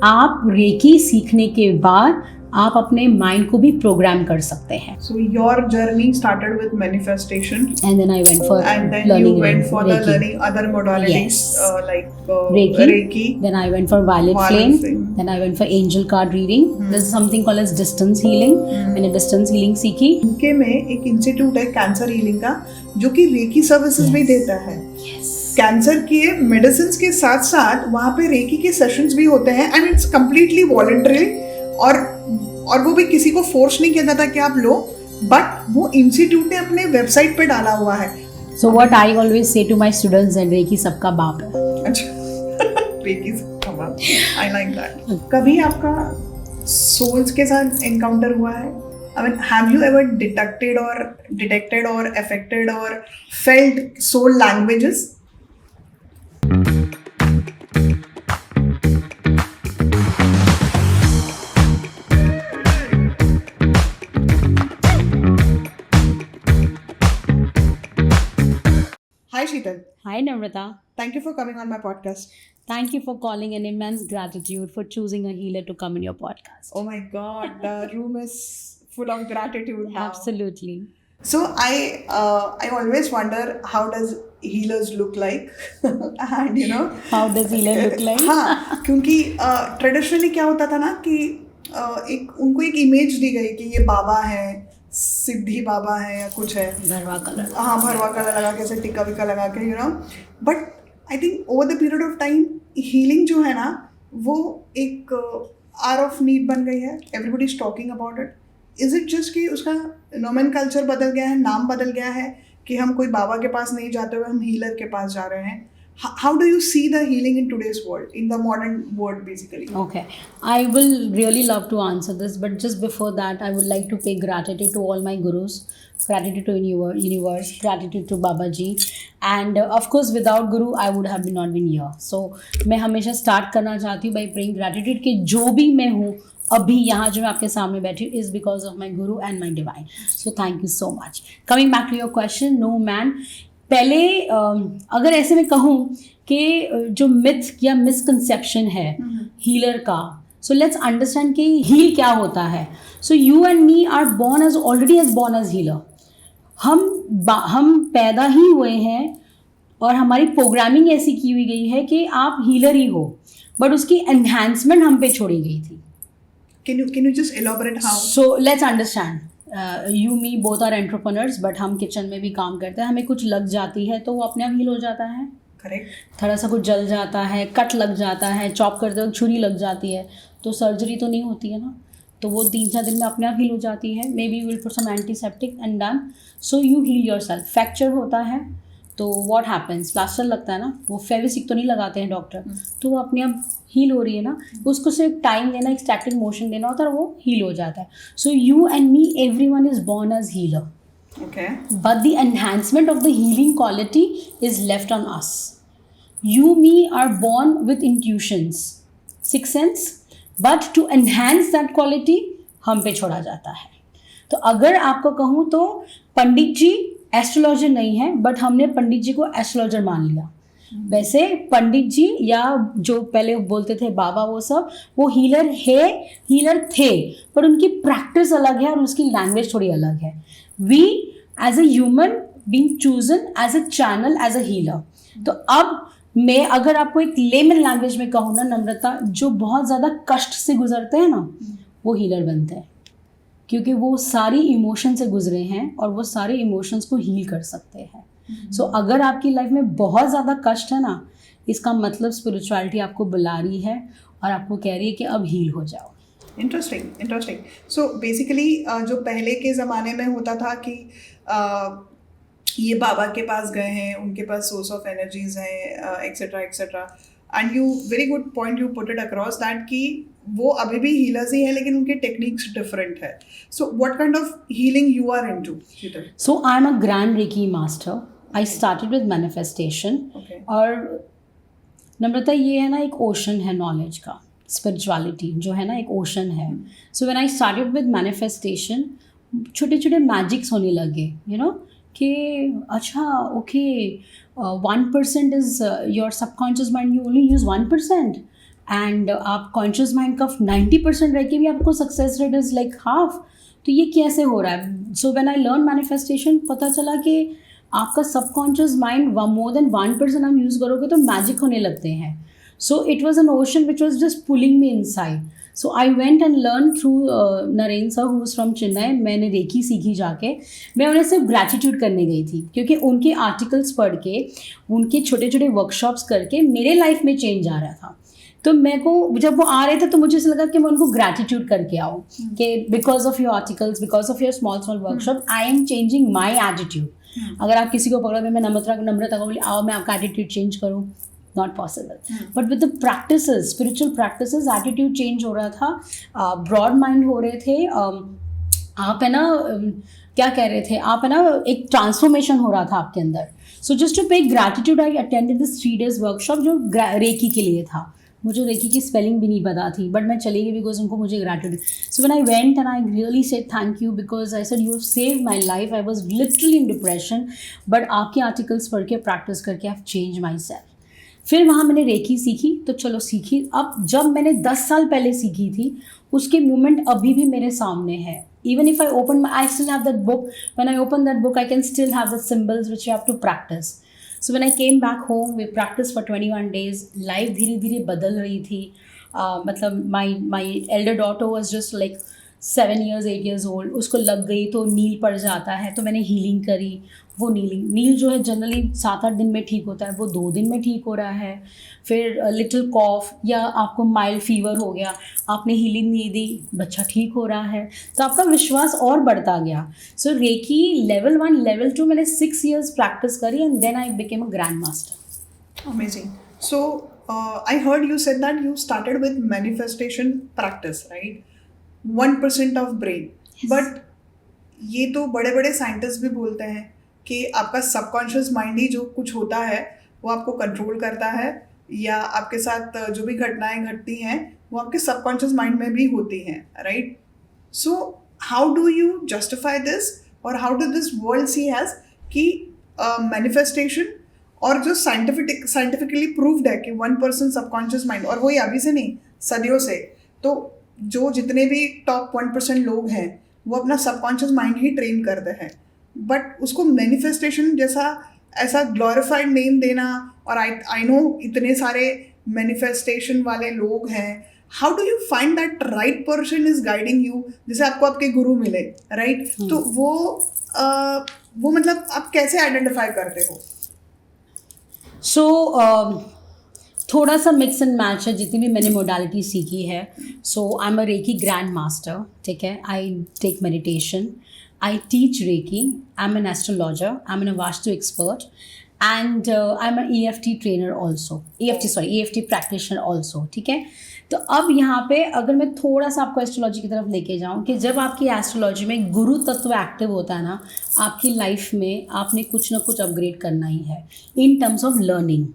आप रेकी सीखने के बाद आप अपने माइंड को भी प्रोग्राम कर सकते हैं. So your journey started with manifestation, And then I went for and then learning you went for the Reiki. learning other modalities, Yes. like Reiki. Then I went for violet flame. Then I went for angel card reading. This is something called as distance healing. मैंने distance healing सीखी. UK में एक institute है cancer healing का जो कि recce services भी देता है. कैंसर के मेडिसिन के साथ साथ वहाँ पे रेकी के सेशंस भी होते हैं एंड इट्स कम्प्लीटली वॉलंटरी और वो भी किसी को फोर्स नहीं किया जाता कि आप लो, बट वो इंस्टीट्यूट ने अपने वेबसाइट पे डाला हुआ है. So what I always say to my students and reiki सबका बाप है. अच्छा रेकी सबका बाप. I like that. कभी आपका सोल्स के साथ एनकाउंटर हुआ है? I mean, have you ever detected or affected or felt soul languages? Hi Sheetal. Hi Namrata. Thank you for coming on my podcast. Thank you for calling, an immense gratitude for choosing a healer to come in your podcast. Oh my God, the room is full of gratitude now. Absolutely. So I always wonder how does healers look like and you know How does healer look like? हाँ, क्योंकि traditionally क्या होता था ना कि उनको एक image दी गई कि ये बाबा है, सिद्धि बाबा है या कुछ है, भरवा कलर. हाँ भरवा कलर लगा के, ऐसे टिक्का विक्का लगा के, you know. But I think over the period of time healing जो है ना वो एक आर ऑफ नीड बन गई है. Everybody is talking about it. Is it just कि उसका नोमेनकल्चर बदल गया है, नाम बदल गया है कि हम कोई बाबा के पास नहीं जाते हुए हम हीलर के पास जा रहे हैं? How do you see the healing in today's world, in the modern world basically? Okay, I will really love to answer this, but just before that, I would like to pay gratitude to all my gurus, gratitude to universe, gratitude to Babaji, and of course, without Guru, I would have not been here. So, मैं हमेशा start करना चाहती हूँ by praying gratitude कि जो भी मैं हूँ अभी यहाँ जो मैं आपके सामने बैठी हूँ is because of my Guru and my divine. So, thank you so much. Coming back to your question, no man. पहले अगर ऐसे में कहूँ कि जो मिथ या मिसकंसेप्शन है हीलर का, सो लेट्स अंडरस्टैंड कि हील क्या होता है. So you and me are born as already as born as healer. हम पैदा ही हुए हैं और हमारी प्रोग्रामिंग ऐसी की हुई गई है कि आप हीलर ही हो, बट उसकी एनहांसमेंट हम पे छोड़ी गई थी. Can you just elaborate how? So let's understand. You me both are entrepreneurs, but हम किचन में भी काम करते हैं. हमें कुछ लग जाती है तो वो अपने आप हील हो जाता है. करेक्ट. थोड़ा सा कुछ जल जाता है, कट लग जाता है, चॉप करते वक्त छुरी लग जाती है, तो सर्जरी तो नहीं होती है ना, तो वो 3-4 दिन में अपने आप हील हो जाती है. Maybe will put some antiseptic and done. So you heal yourself. Fracture होता है तो व्हाट हैपन्स, प्लास्टर लगता है ना, वो फेविस्टिक तो नहीं लगाते हैं डॉक्टर, तो वो अपने आप हील हो रही है ना, उसको सिर्फ टाइम देना, एक स्टैटिक मोशन देना होता है, वो हील हो जाता है. So you and me, everyone is born as healer. Okay. But the enhancement of the healing quality is left on us. You, me are born with intuitions, sixth sense, but to enhance that quality हम पे छोड़ा जाता है. तो अगर आपको कहूँ तो पंडित जी एस्ट्रोलॉजर नहीं है, बट हमने पंडित जी को एस्ट्रोलॉजर मान लिया. वैसे पंडित जी या जो पहले बोलते थे बाबा, वो सब वो हीलर है, हीलर थे, पर उनकी प्रैक्टिस अलग है और उसकी लैंग्वेज थोड़ी अलग है. We as a human being chosen as a channel as a healer. तो अब मैं अगर आपको एक लेमन लैंग्वेज में कहूँ ना नम्रता, जो बहुत ज़्यादा कष्ट से गुजरते हैं ना, वो हीलर बनते हैं, क्योंकि वो सारी इमोशन से गुजरे हैं और वो सारे इमोशंस को हील कर सकते हैं. सो अगर आपकी लाइफ में बहुत ज़्यादा कष्ट है ना, इसका मतलब स्पिरिचुअलिटी आपको बुला रही है और आपको कह रही है कि अब हील हो जाओ. इंटरेस्टिंग. सो बेसिकली जो पहले के ज़माने में होता था कि ये बाबा के पास गए हैं, उनके पास सोर्स ऑफ एनर्जीज हैं, etcetera etcetera, and you very good point you put it across that कि वो अभी भी हीलर्स ही हैं लेकिन उनके टेक्निक्स डिफरेंट है. So what kind of healing you are into? So I am a grand reiki master. I started with manifestation. और नम्रता, ये है ना एक ओशन है नॉलेज का. स्पिरिचुअलिटी जो है ना एक ओशन है. So when I started with manifestation, छोटे छोटे मैजिक्स होने लगे, यू नो, कि अच्छा okay 1% is your subconscious mind, you only use 1%, and आप कॉन्शियस माइंड का 90% रह के भी आपको success rate is like half. तो ये कैसे हो रहा है? So when I learn manifestation, पता चला कि आपका सबकॉन्शियस माइंड मोर देन 1% आप यूज़ करोगे तो मैजिक होने लगते हैं. So it was an ocean which was just pulling me inside. So I went and learn through Narendra sir who is from Chennai. मैंने रेकी सीखी जाके. मैं उन्हें सिर्फ ग्रैटिट्यूड करने गई थी क्योंकि उनके आर्टिकल्स पढ़ के, उनके छोटे छोटे वर्कशॉप्स करके मेरे लाइफ में चेंज आ रहा था. तो मेरे को जब वो आ रहे थे तो मुझे ऐसा लगा कि मैं उनको ग्रैटिट्यूड करके आऊँ कि because of your articles, because of your small small workshop, I am changing my attitude. अगर आप किसी को पकड़ो, मैं नम्रता को बोली आओ मैं आपका एटीट्यूड चेंज करूँ, not possible. But with the practices, spiritual practices, attitude change हो रहा था. ब्रॉड माइंड हो रहे थे. आप है ना क्या कह रहे थे आप, है ना एक ट्रांसफॉर्मेशन हो रहा था आपके अंदर. सो जस्ट टू पे gratitude I attended this 3 days workshop जो रेकी के लिए था. मुझे रेकी की स्पेलिंग भी नहीं पता थी, बट मैं चली गई बिकॉज उनको मुझे gratitude. So when I went and I really said thank you because I said you have saved my life. I was literally in depression, but आपके आर्टिकल्स पढ़ के प्रैक्टिस करके I have change my self. फिर वहाँ मैंने recce सीखी. तो चलो सीखी. अब जब मैंने 10 साल पहले सीखी थी उसके मूवमेंट अभी भी मेरे सामने है. Even if I open I still have that book. When I open that book, I can still have the symbols which you have to practice. So when I came back home, we practiced for 21 days. Life धीरे धीरे बदल रही थी. मतलब my elder daughter was just like 7 years 8 years old. उसको लग गई तो नील पड़ जाता है. तो मैंने हीलिंग करी. वो नील जो है जनरली 7-8 दिन में ठीक होता है, वो 2 दिन में ठीक हो रहा है. फिर लिटिल कॉफ या आपको माइल्ड फीवर हो गया, आपने हीलिंग नहीं दी, बच्चा ठीक हो रहा है. तो आपका विश्वास और बढ़ता गया. सो रेकी लेवल 1 लेवल 2 मैंने 6 years प्रैक्टिस करी and then I became a grand master. Amazing. So I heard you said that you started with manifestation practice, right? 1% of brain. Yes. But ये तो बड़े बड़े साइंटिस्ट भी बोलते हैं कि आपका सबकॉन्शियस माइंड ही जो कुछ होता है वो आपको कंट्रोल करता है, या आपके साथ जो भी घटनाएं घटती हैं वो आपके सबकॉन्शियस माइंड में भी होती हैं, right? So how do you justify this, और how do this world see has कि मैनिफेस्टेशन और जो साइंटिफिकली प्रूव्ड है कि 1% सबकॉन्शियस माइंड, और वही अभी से नहीं सदियों से, तो जो जितने भी टॉप 1% लोग हैं वो अपना सबकॉन्शियस माइंड ही ट्रेन करते हैं. बट उसको मैनिफेस्टेशन जैसा ऐसा ग्लोरीफाइड नेम देना, और आई नो इतने सारे मैनिफेस्टेशन वाले लोग हैं. How do you find that right person is guiding you, जैसे आपको आपके गुरु मिले, राइट? तो वो मतलब आप कैसे आइडेंटिफाई करते हो? सो थोड़ा सा मिक्स एंड मैच है जितनी भी मैंने मोडालिटी सीखी है. So I am a Reiki grand master, ठीक है. I take meditation, I teach Reiki, I'm an astrologer, I'm an Vastu expert, and I'm an EFT trainer also. EFT practitioner also, ठीक है. तो अब यहाँ पे अगर मैं थोड़ा सा आपको एस्ट्रोलॉजी की तरफ लेके जाऊँ कि जब आपकी एस्ट्रोलॉजी में गुरु तत्व एक्टिव होता है ना, आपकी लाइफ में आपने कुछ ना कुछ अपग्रेड करना ही है in terms of learning.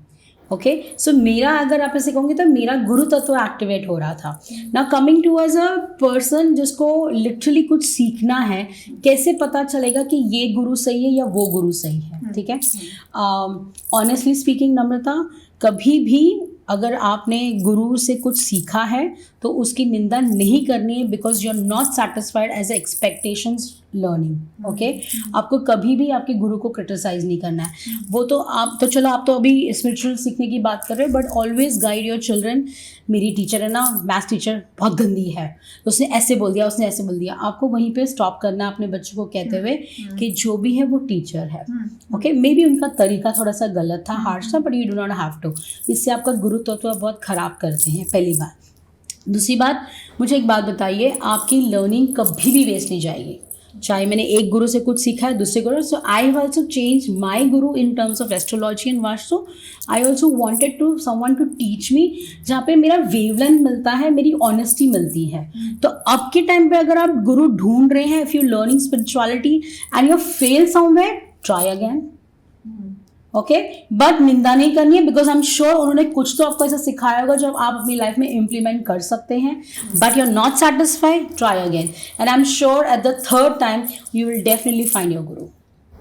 Okay, so मेरा अगर आप ऐसे कहोगे तो मेरा गुरु तत्व एक्टिवेट हो रहा था. Now coming to as a person जिसको लिटरली कुछ सीखना है, कैसे पता चलेगा कि ये गुरु सही है या वो गुरु सही है, ठीक है. ऑनेस्टली स्पीकिंग नम्रता, कभी भी अगर आपने गुरु से कुछ सीखा है तो उसकी निंदा नहीं करनी है, because you are not satisfied as a expectations learning. Okay, आपको कभी भी आपके गुरु को क्रिटिसाइज नहीं करना है. वो तो आप तो चलो आप तो अभी स्पिरिचुअल सीखने की बात कर रहे हो, but always guide your children. मेरी टीचर है ना, मैथ्स टीचर बहुत गंदी है, उसने ऐसे बोल दिया, उसने ऐसे बोल दिया. आपको वहीं पे स्टॉप करना अपने बच्चों को कहते हुए कि जो भी है वो टीचर है. ओके, मे बी उनका तरीका थोड़ा सा गलत था, हार्श था, but you do not have to. इससे आपका गुरु तत्व बहुत ख़राब करते हैं, पहली बात. दूसरी बात, मुझे एक बात बताइए, आपकी लर्निंग कभी भी वेस्ट नहीं जाएगी. चाहे मैंने एक गुरु से कुछ सीखा है, दूसरे guru, so I have also change my guru in terms of astrology and vastu. I also wanted to someone to teach me, जहाँ पे मेरा वेवलेंथ मिलता है, मेरी ऑनेस्टी मिलती है. तो अब के टाइम पे अगर आप गुरु ढूंढ रहे हैं, if you learning spirituality and you fail somewhere, try again. Okay, but निंदा नहीं करनी है, बिकॉज आई एम श्योर उन्होंने कुछ तो आपको ऐसा सिखाया होगा जो आप अपनी लाइफ में इम्प्लीमेंट कर सकते हैं. But you are not satisfied, try again, and I am sure at the third time you will definitely find your guru.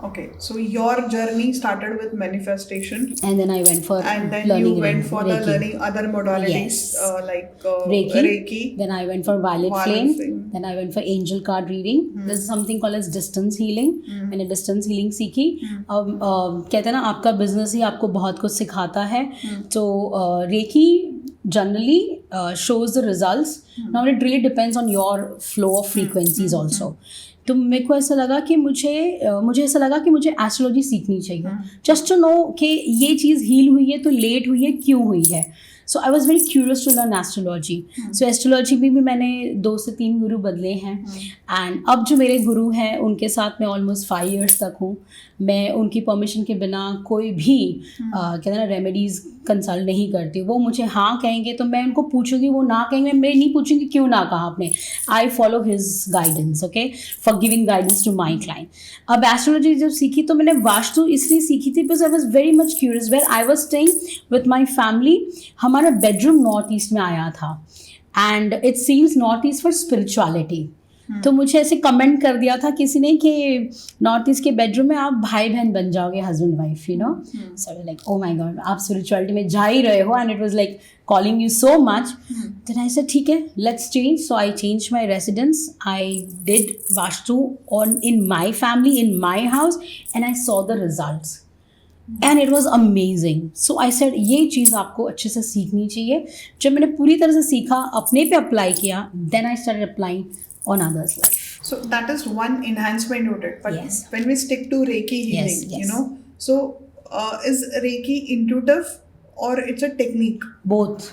Okay, so your journey started with manifestation, and then I went for and then learning you went for the Reiki. learning other modalities, Yes. like Reiki. Then I went for violet flame. Then I went for angel card reading. There's something called as distance healing. मैंने distance healing सीखी. कहते हैं ना आपका business ही आपको बहुत कुछ सिखाता है. तो Reiki generally shows the results. Now it really depends on your flow of frequencies also. तो मेरे को ऐसा लगा कि मुझे ऐसा लगा कि मुझे एस्ट्रोलॉजी सीखनी चाहिए जस्ट टू नो कि ये चीज़ हील हुई है तो लेट हुई है क्यों हुई है. So I was very curious to learn astrology. So astrology में भी मैंने 2 से 3 गुरु बदले हैं. एंड अब जो मेरे गुरु हैं उनके साथ मैं ऑलमोस्ट 5 years तक हूँ. मैं उनकी परमिशन के बिना कोई भी कहते हैं ना रेमेडीज़ कंसल्ट नहीं करती. वो मुझे हाँ कहेंगे तो मैं उनको पूछूंगी, वो ना कहेंगे मैं नहीं पूछूंगी क्यों ना कहा आपने. I follow his guidance, okay, for giving guidance to my client. अब एस्ट्रोलॉजी जब सीखी तो मैंने वास्तु इसलिए सीखी थी because I was very much curious. Where I was staying with my family, हमारा बेडरूम नॉर्थ ईस्ट में आया था and it seems north east for spirituality. तो मुझे ऐसे कमेंट कर दिया था किसी ने कि नॉर्थ ईस्ट के बेडरूम में आप भाई बहन बन जाओगे, husband wife, you know. So like oh my God, आप स्पिरिचुअलिटी में जा ही रहे हो and it was like calling you so much. Then I said ठीक है, let's change. So I change my residence. I did vastu on in my family, in my house, and I saw the results and it was amazing. So I said ये चीज़ आपको अच्छे से सीखनी चाहिए. जब मैंने पूरी तरह से सीखा, अपने पे अप्लाई किया, then I started applying on others' life. So that is one enhancement you did. But Yes. when we stick to Reiki healing, Yes, yes. you know, so is Reiki intuitive or it's a technique? Both.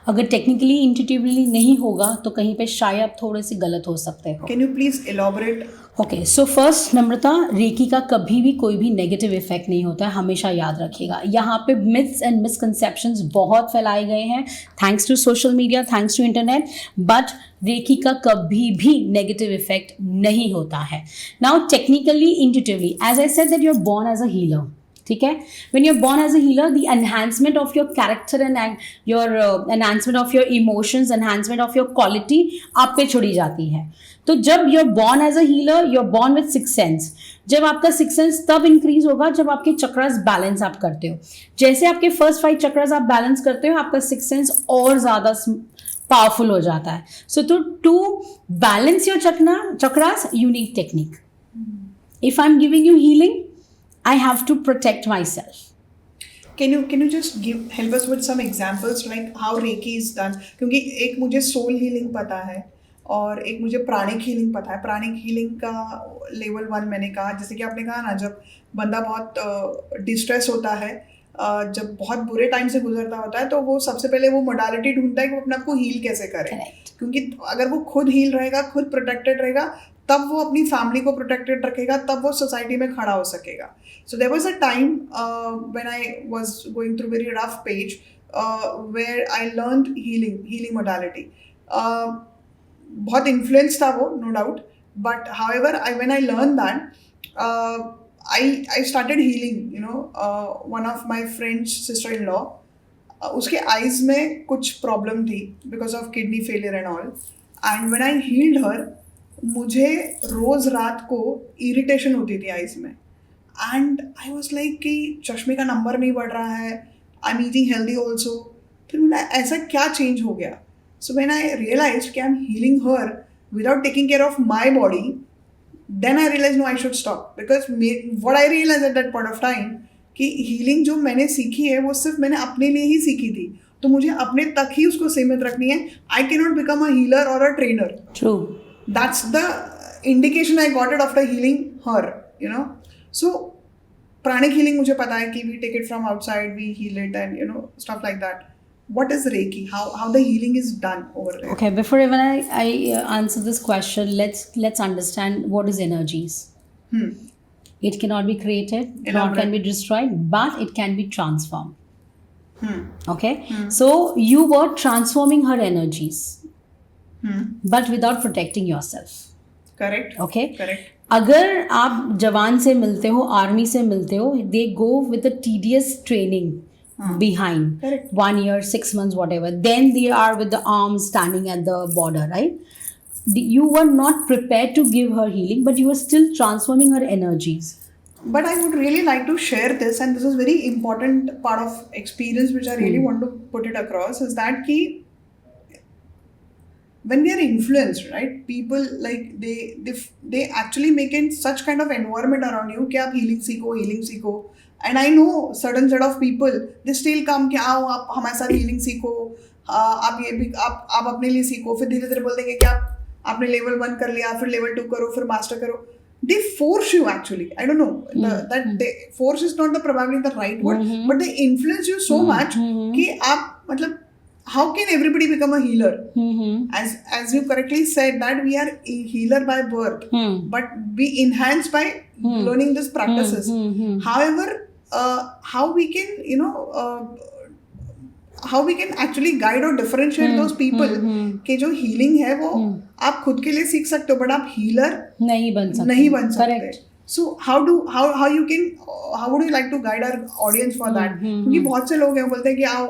अगर technically intuitively नहीं होगा तो कहीं पे शायद थोड़े से गलत हो सकते हो. Can you please elaborate? Okay, so first Namrata, reiki का कभी भी कोई भी नेगेटिव इफेक्ट नहीं होता है, हमेशा याद रखिएगा. यहाँ पे मिथ्स एंड मिसकंसेप्शंस बहुत फैलाए गए हैं thanks to social media, thanks to internet, but reiki का कभी भी नेगेटिव इफेक्ट नहीं होता है. Now technically, intuitively, as I said that you are born as a healer. ठीक है, when you're born as a healer, the enhancement of your character and your enhancement of your emotions, enhancement of your quality आप पे छोड़ी जाती है. तो जब you're born as a healer, you're born with sixth sense. जब आपका six sense तब इंक्रीज होगा जब आपके चक्रास बैलेंस आप करते हो. जैसे आपके फर्स्ट 5 चक्रास आप बैलेंस करते हो, आपका सिक्स सेंस और ज़्यादा पावरफुल हो जाता है. So to balance your chakras you need technique. If I'm giving you healing, I have to protect myself. Can you just help us with some examples like how Reiki is done? क्योंकि एक मुझे soul healing पता है और एक मुझे pranic healing पता है. प्राणिक हीलिंग का लेवल 1 मैंने कहा, जैसे कि आपने कहा ना, जब बंदा बहुत डिस्ट्रेस होता है, जब बहुत बुरे टाइम से गुजरता होता है, तो वो सबसे पहले वो मोडालिटी ढूंढता है कि वो अपने आप को हील कैसे करे. Correct. क्योंकि अगर वो खुद हील रहेगा, खुद प्रोटेक्टेड रहेगा, तब वो अपनी फैमिली को प्रोटेक्टेड रखेगा, तब वो सोसाइटी में खड़ा हो सकेगा. So there was a time when I was going through very rough page where I learned healing modality. बहुत इन्फ्लुएंस था वो, no doubt, but however when I learn that, I started healing, you know. One of my friend's sister-in-law, उसके eyes में कुछ problem थी because of kidney failure and all, and when I healed her, मुझे रोज़ रात को irritation होती थी आइज़ में, एंड आई वॉज लाइक कि चश्मे का नंबर नहीं बढ़ रहा है, I am eating healthy also. फिर मुझे ऐसा क्या चेंज हो गया. सो व्हेन आई रियलाइज कि I am healing her without taking care of my body, then I realized no, I should stop, because what I realized at that point of time कि healing जो मैंने सीखी है वो सिर्फ मैंने अपने लिए ही सीखी थी, तो मुझे अपने तक ही उसको सीमित रखनी है. I cannot become a healer or a trainer. True. That's the indication I got it after healing her, you know. So pranic healing मुझे पता है कि we take it from outside, we heal it and you know stuff like that. What is Reiki? How the healing is done over there? Okay, before even I answer this question, let's understand what is energies. It cannot be created, nor can be destroyed, but it can be transformed. Okay, so you were transforming her energies, but without protecting yourself. Correct. Okay. Correct. अगर आप जवान से मिलते हो, army से मिलते हो, they go with a tedious training behind. Correct. 1 year, 6 months, whatever. Then they are with the arms standing at the border, right? You were not prepared to give her healing, but you were still transforming her energies. But I would really like to share this, and this is very important part of experience which I really want to put it across, is that ki when we are influenced, right, people like they actually make in such kind of environment around you कि आप healing सीखो. And I know certain set of people, they still come कि आओ आप हमारे साथ healing सीखो, आप ये भी आप अपने लिए सीखो, फिर धीरे धीरे बोल देंगे कि आपने level 1 कर लिया, फिर level 2 करो, फिर master करो. They force you actually. I don't know that they force is not probably the right word, but they influence you so much कि आप मतलब how can everybody become a healer? As you correctly said that we are a healer by birth, but we enhance by learning these practices. However, how we can how we can actually guide or differentiate those people कि जो healing है वो आप खुद के लिए सीख सकते हो, but आप healer नहीं बन सकते. Correct. So how would you like to guide our audience for that? क्योंकि बहुत से लोग हैं बोलते हैं कि आओ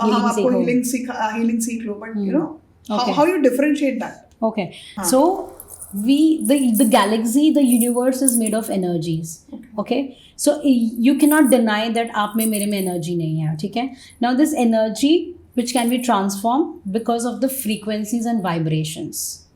हम आपको healing सीख लो, but you know how you differentiate that? Okay. So the galaxy, the universe is made of energies. Okay. So you cannot deny that आप में मेरे में energy नहीं है, ठीक है. Now this energy which can be transformed because of the frequencies and vibrations.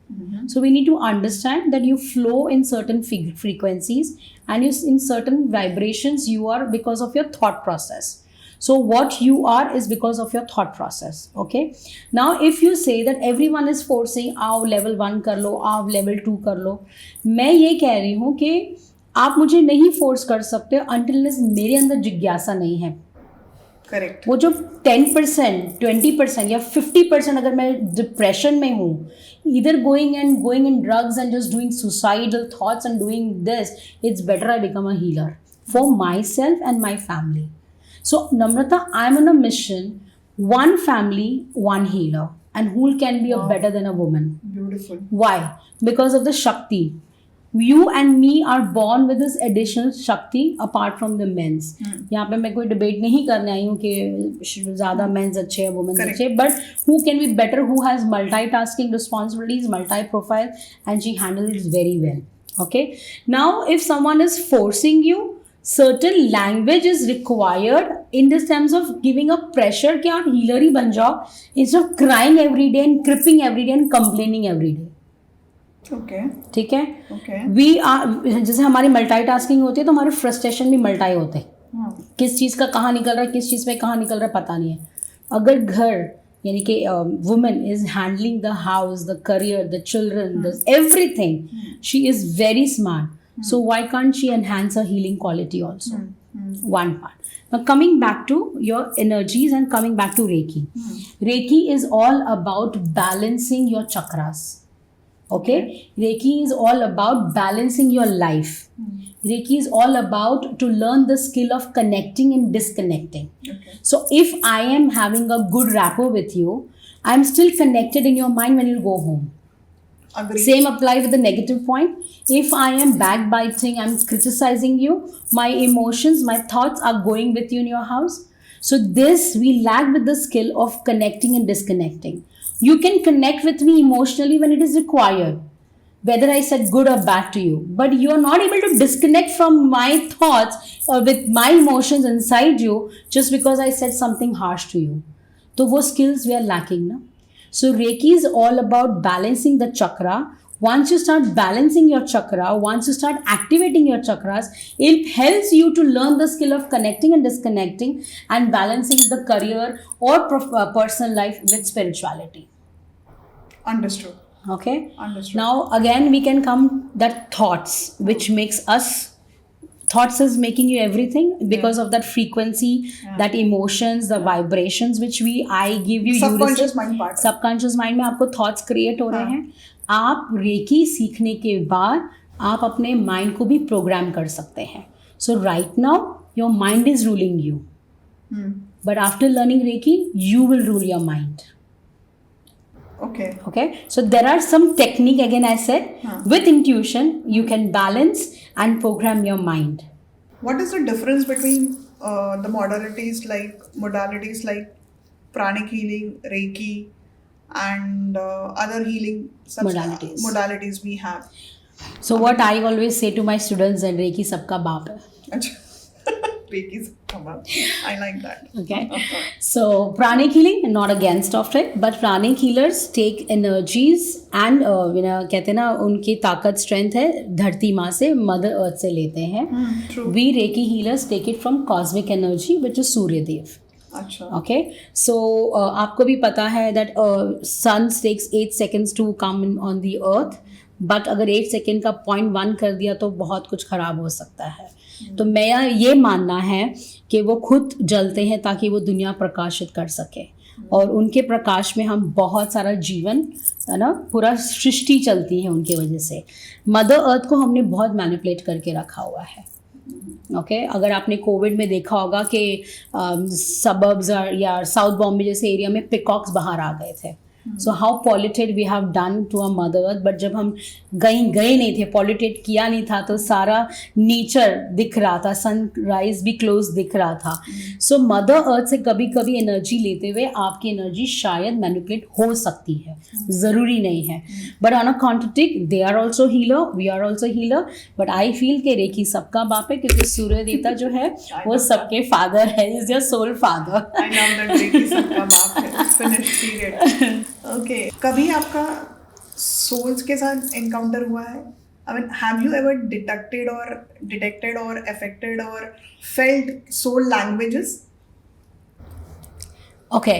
So we need to understand that you flow in certain frequencies and in certain vibrations you are because of your thought process. So what you are is because of your thought process. Okay. Now if you say that everyone is forcing आओ level 1 कर लो, आओ level 2 कर लो, मैं ये कह रही हूँ कि आप मुझे नहीं फोर्स कर सकते until मेरे अंदर जिज्ञासा नहीं है. करेक्ट. वो जो 10%, 20% या 50% अगर मैं डिप्रेशन में हूँ, either going in drugs and just doing suicidal thoughts and doing this, it's better I become a healer for myself and my family. So Namrata, I'm on a mission, one family, one healer, and who can be better than a woman? Beautiful. Why? Because of the Shakti. You and me are born with this additional Shakti apart from the men's. यहाँ पे मैं कोई debate नहीं करने आई हूँ कि ज़्यादा men's अच्छे हैं, women's अच्छे, but who can be better, who has multitasking responsibilities, multi-profile, and she handles very well. Okay. Now if someone is forcing you, certain language is required in the sense of giving a pressure कि आप healer ही बन जाओ instead of crying every day and cripping every day and complaining every day. Okay. ठीक है. Okay. We are जैसे हमारी multitasking होती है तो हमारे फ्रस्ट्रेशन भी मल्टाई होते हैं. किस चीज़ का कहाँ निकल रहा है, किस चीज़ में कहाँ निकल रहा है पता नहीं है. अगर घर यानी कि woman is handling the house, the career, the children, the everything, she is very smart. So why can't she enhance her healing quality also? One part. Now coming back to your energies and coming back to Reiki. Reiki is all about balancing your chakras. Okay? Reiki is all about balancing your life. Reiki is all about to learn the skill of connecting and disconnecting. Okay. So if I am having a good rapport with you, I am still connected in your mind when you go home. Agreed. Same apply with the negative point. If I am backbiting, I'm criticizing you, my emotions, my thoughts are going with you in your house. So this, we lack with the skill of connecting and disconnecting. You can connect with me emotionally when it is required, whether I said good or bad to you, but you are not able to disconnect from my thoughts or with my emotions inside you just because I said something harsh to you. So those skills we are lacking now. So Reiki is all about balancing the chakra. Once you start balancing your chakra, once you start activating your chakras, it helps you to learn the skill of connecting and disconnecting and balancing the career or personal life with spirituality. Understood. Okay? Understood. Now again we can come that thoughts, which makes us, thoughts is making you everything because of that frequency, that emotions, the vibrations which I give you. Subconscious mind part. Subconscious mind में आपको thoughts create हो रहे हैं. आप recce सीखने के बाद आप अपने mind को भी program कर सकते हैं. So right now your mind is ruling you, but after learning Reiki you will rule your mind. Okay. So there are some technique, again I said, with intuition you can balance and program your mind. What is the difference between the modalities like pranic healing, Reiki, and other healing modalities we have? So what I always say to my students, that Reiki सबका बाप है. अच्छा Reiki Satka Bath. I like that. Okay. So pranic healing, not against of it, but pranic healers take energies and कहते हैं ना उनकी ताकत strength है धरती माँ से, मदर अर्थ से लेते हैं. True. We Reiki healers take it from cosmic energy, which is सूर्य देव. अच्छा. Okay, so आपको भी पता है that sun takes 8 seconds to come on the earth, but अगर 8 सेकेंड का 0.1 कर दिया तो बहुत कुछ खराब हो सकता है. तो मेरा ये मानना है कि वो खुद जलते हैं ताकि वो दुनिया प्रकाशित कर सके, और उनके प्रकाश में हम बहुत सारा जीवन है ना, पूरा सृष्टि चलती है उनके वजह से. मदर अर्थ को हमने बहुत मैनिपुलेट करके रखा हुआ है. ओके अगर आपने कोविड में देखा होगा कि सबर्ब्स या साउथ बॉम्बे जैसे एरिया में पिकॉक्स बाहर आ गए थे. So how polluted we have done to a mother earth. But जब हम गए नहीं थे, पॉल्यूटेड किया नहीं था, तो सारा नेचर दिख रहा था, सनराइज भी क्लोज दिख रहा था. सो मदर अर्थ से कभी कभी एनर्जी लेते हुए आपकी एनर्जी शायद मैनिपुलेट हो सकती है, ज़रूरी नहीं है. बट ऑन अ कॉन्ट्रेटिक they are also healer, we are also healer. But I feel कि रेकी सबका बाप है, क्योंकि सूर्य देवता जो है वो सबके फादर है, is your soul father. I love that Reiki सबका बाप है. Finished period. Okay. कभी आपका souls के साथ encounter हुआ है? I mean, have you ever detected or affected or felt soul languages? Okay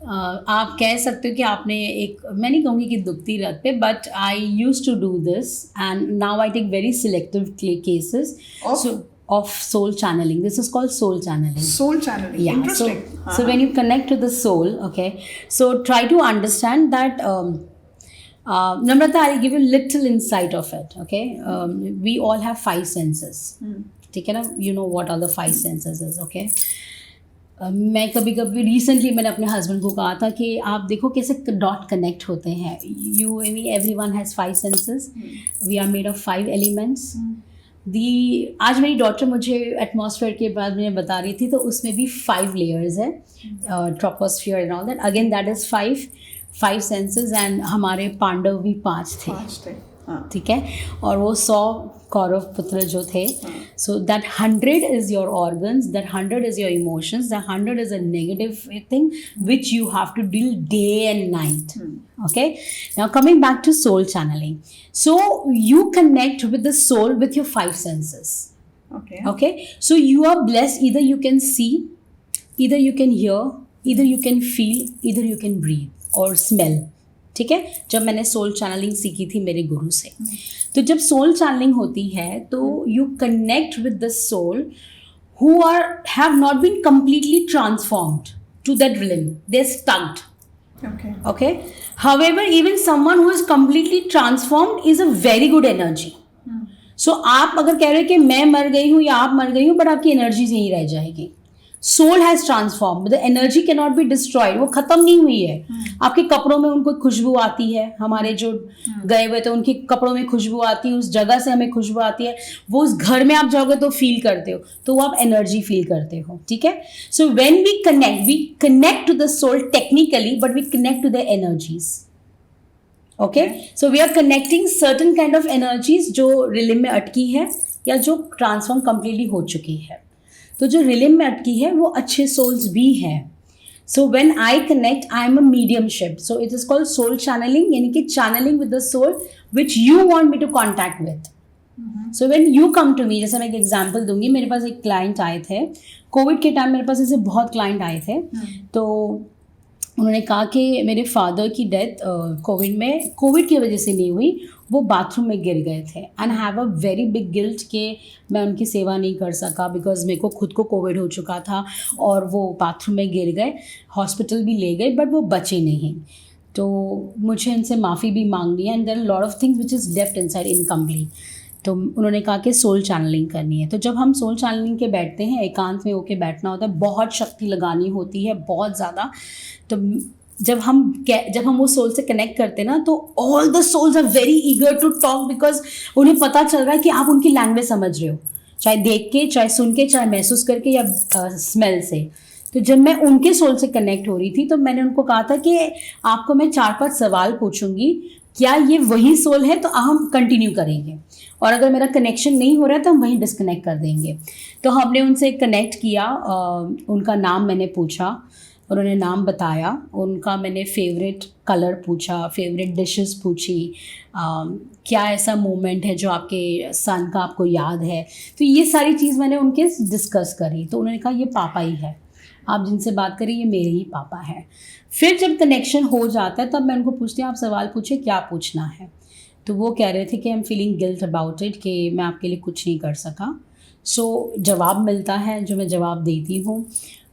आप कह सकते हो कि आपने एक, मैं नहीं कहूँगी कि दुखती रात पे, but I use to do this and now I take very selective cases of soul channeling. This is called soul channeling. Soul channeling. Yeah. Interesting. So when you connect to the soul, okay, so try to understand that Namrata, I'll give you little insight of it. Okay, we all have 5 senses. ठीक है ना? You know what all the 5 senses is. Okay. मैं कभी कभी recently मैंने अपने husband को कहा था कि आप देखो कैसे डॉट कनेक्ट होते हैं. You everyone has 5 senses. We are made of 5 elements. आज मेरी डॉटर मुझे एटमॉस्फेयर के बाद में बता रही थी, तो उसमें भी 5 लेयर्स है, troposphere and all that. Again that is 5 senses. And हमारे पांडव भी 5 थे. ठीक है, और वो 100 कौरव पुत्र जो थे. So that 100 is your organs, that 100 is your emotions, that 100 is a negative thing which you have to deal day and night. Okay, now coming back to soul channeling. So you connect with the soul with your 5 senses. Okay, so you are blessed. Either you can see, either you can hear, either you can feel, either you can breathe or smell. ठीक है, जब मैंने soul channelling सीखी थी मेरे गुरु से, तो जब सोल चैनलिंग होती है तो you connect with the soul who have not been completely transformed to that realm. They're stuck. Okay. However, even someone who is completely transformed is a very good energy. So आप अगर कह रहे हो कि मैं मर गई हूँ या आप मर गई हूँ, बट आपकी एनर्जी यहीं रह जाएगी. Soul has transform, the energy can not be destroyed. वो खत्म नहीं हुई है. आपके कपड़ों में उनको खुशबू आती है, हमारे जो गए हुए थे उनके कपड़ों में खुशबू आती है, उस जगह से हमें खुशबू आती है, वो उस घर में आप जाओगे तो फील करते हो, तो वो आप एनर्जी फील करते हो. ठीक है, so when we connect to the soul technically, but we connect to the energies. Okay, so we are connecting certain kind of energies जो रिलिम में अटकी है या जो ट्रांसफॉर्म कंप्लीटली हो चुकी है. तो जो रिलिम में अटकी है वो अच्छे सोल्स भी हैं. So when I connect, I am a mediumship. So it is called soul channelling, यानी कि channelling with the soul which you want me to contact with. So when you come to me, जैसे मैं एक example दूंगी. मेरे पास एक client आए थे कोविड के टाइम, मेरे पास ऐसे बहुत क्लाइंट आए थे. तो उन्होंने कहा कि मेरे फादर की डेथ कोविड की वजह से नहीं हुई, वो बाथरूम में गिर गए थे. And have a very big guilt कि मैं उनकी सेवा नहीं कर सका, बिकॉज मेरे को खुद को कोविड हो चुका था और वो बाथरूम में गिर गए. हॉस्पिटल भी ले गए बट वो बचे नहीं. तो मुझे इनसे माफ़ी भी मांगनी है. And there are lot of things which is left inside incomplete. तो उन्होंने कहा कि सोल चैनलिंग करनी है. तो जब हम सोल चैनलिंग के बैठते हैं, एकांत में होके बैठना होता है, बहुत शक्ति लगानी होती है, बहुत ज़्यादा. तो जब हम वो सोल से कनेक्ट करते हैं ना, तो all the souls are very eager to talk, because उन्हें पता चल रहा है कि आप उनकी लैंग्वेज समझ रहे हो, चाहे देख के, चाहे सुन के, चाहे महसूस करके या स्मेल से. तो जब मैं उनके सोल से कनेक्ट हो रही थी तो मैंने उनको कहा था कि आपको मैं 4-5 सवाल पूछूंगी क्या ये वही सोल है, तो हम कंटिन्यू करेंगे, और अगर मेरा कनेक्शन नहीं हो रहा है तो हम वहीं डिस्कनेक्ट कर देंगे। तो हमने उनसे कनेक्ट किया, उनका नाम मैंने पूछा, उन्होंने नाम बताया, उनका मैंने फेवरेट कलर पूछा, फेवरेट डिशेस पूछी, क्या ऐसा मोमेंट है जो आपके सन का आपको याद है। तो ये सारी चीज़ मैंने उनके डिस्कस करी। तो उन्होंने कहा ये पापा ही है, आप जिनसे बात करिए ये मेरे ही पापा हैं। फिर जब कनेक्शन हो जाता है तब मैं उनको पूछती हूँ आप सवाल पूछिए, क्या पूछना है। तो वो कह रहे थे कि I am feeling guilt about it, कि मैं आपके लिए कुछ नहीं कर सका। सो जवाब मिलता है जो मैं जवाब देती हूँ।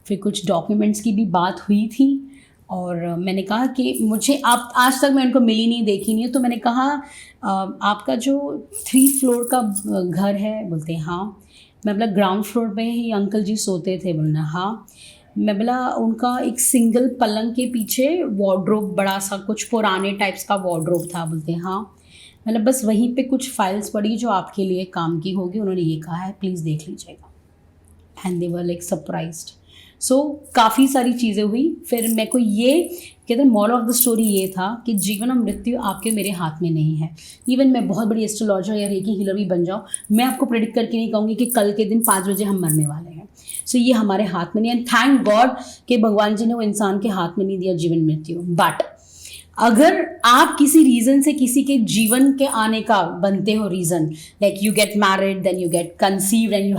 फिर कुछ डॉक्यूमेंट्स की भी बात हुई थी, और मैंने कहा कि मुझे आप आज तक मैं उनको मिली नहीं, देखी नहीं है। तो मैंने कहा आपका जो 3 फ्लोर का घर है? बोलते हैं हाँ। मैं बोला ग्राउंड फ्लोर पे ही अंकल जी सोते थे? बोलना हाँ। मैं बोला उनका एक सिंगल पलंग के पीछे वार्डरोब, बड़ा सा कुछ पुराने टाइप्स का वार्डरोब था? बोलते हैं हाँ। मतलब बस वहीं पे कुछ फाइल्स पड़ी जो आपके लिए काम की होगी, उन्होंने ये कहा है प्लीज़ देख लीजिएगा। And they were like surprised. So काफ़ी सारी चीज़ें हुई। फिर मेरे को ये कहते हैं मॉरल ऑफ द स्टोरी ये था कि जीवन और मृत्यु आपके मेरे हाथ में नहीं है। इवन मैं बहुत बड़ी एस्ट्रोलॉजर या रेकी हीलर भी बन जाऊँ, मैं आपको प्रेडिक्ट करके नहीं कहूँगी कि कल के दिन 5 बजे हम मरने वाले हैं। सो ये हमारे हाथ में नहीं है। एंड थैंक गॉड कि भगवान जी ने वो इंसान के हाथ में नहीं दिया जीवन मृत्यु। बट अगर आप किसी रीज़न से किसी के जीवन के आने का बनते हो reason, like you get married, then you get conceived and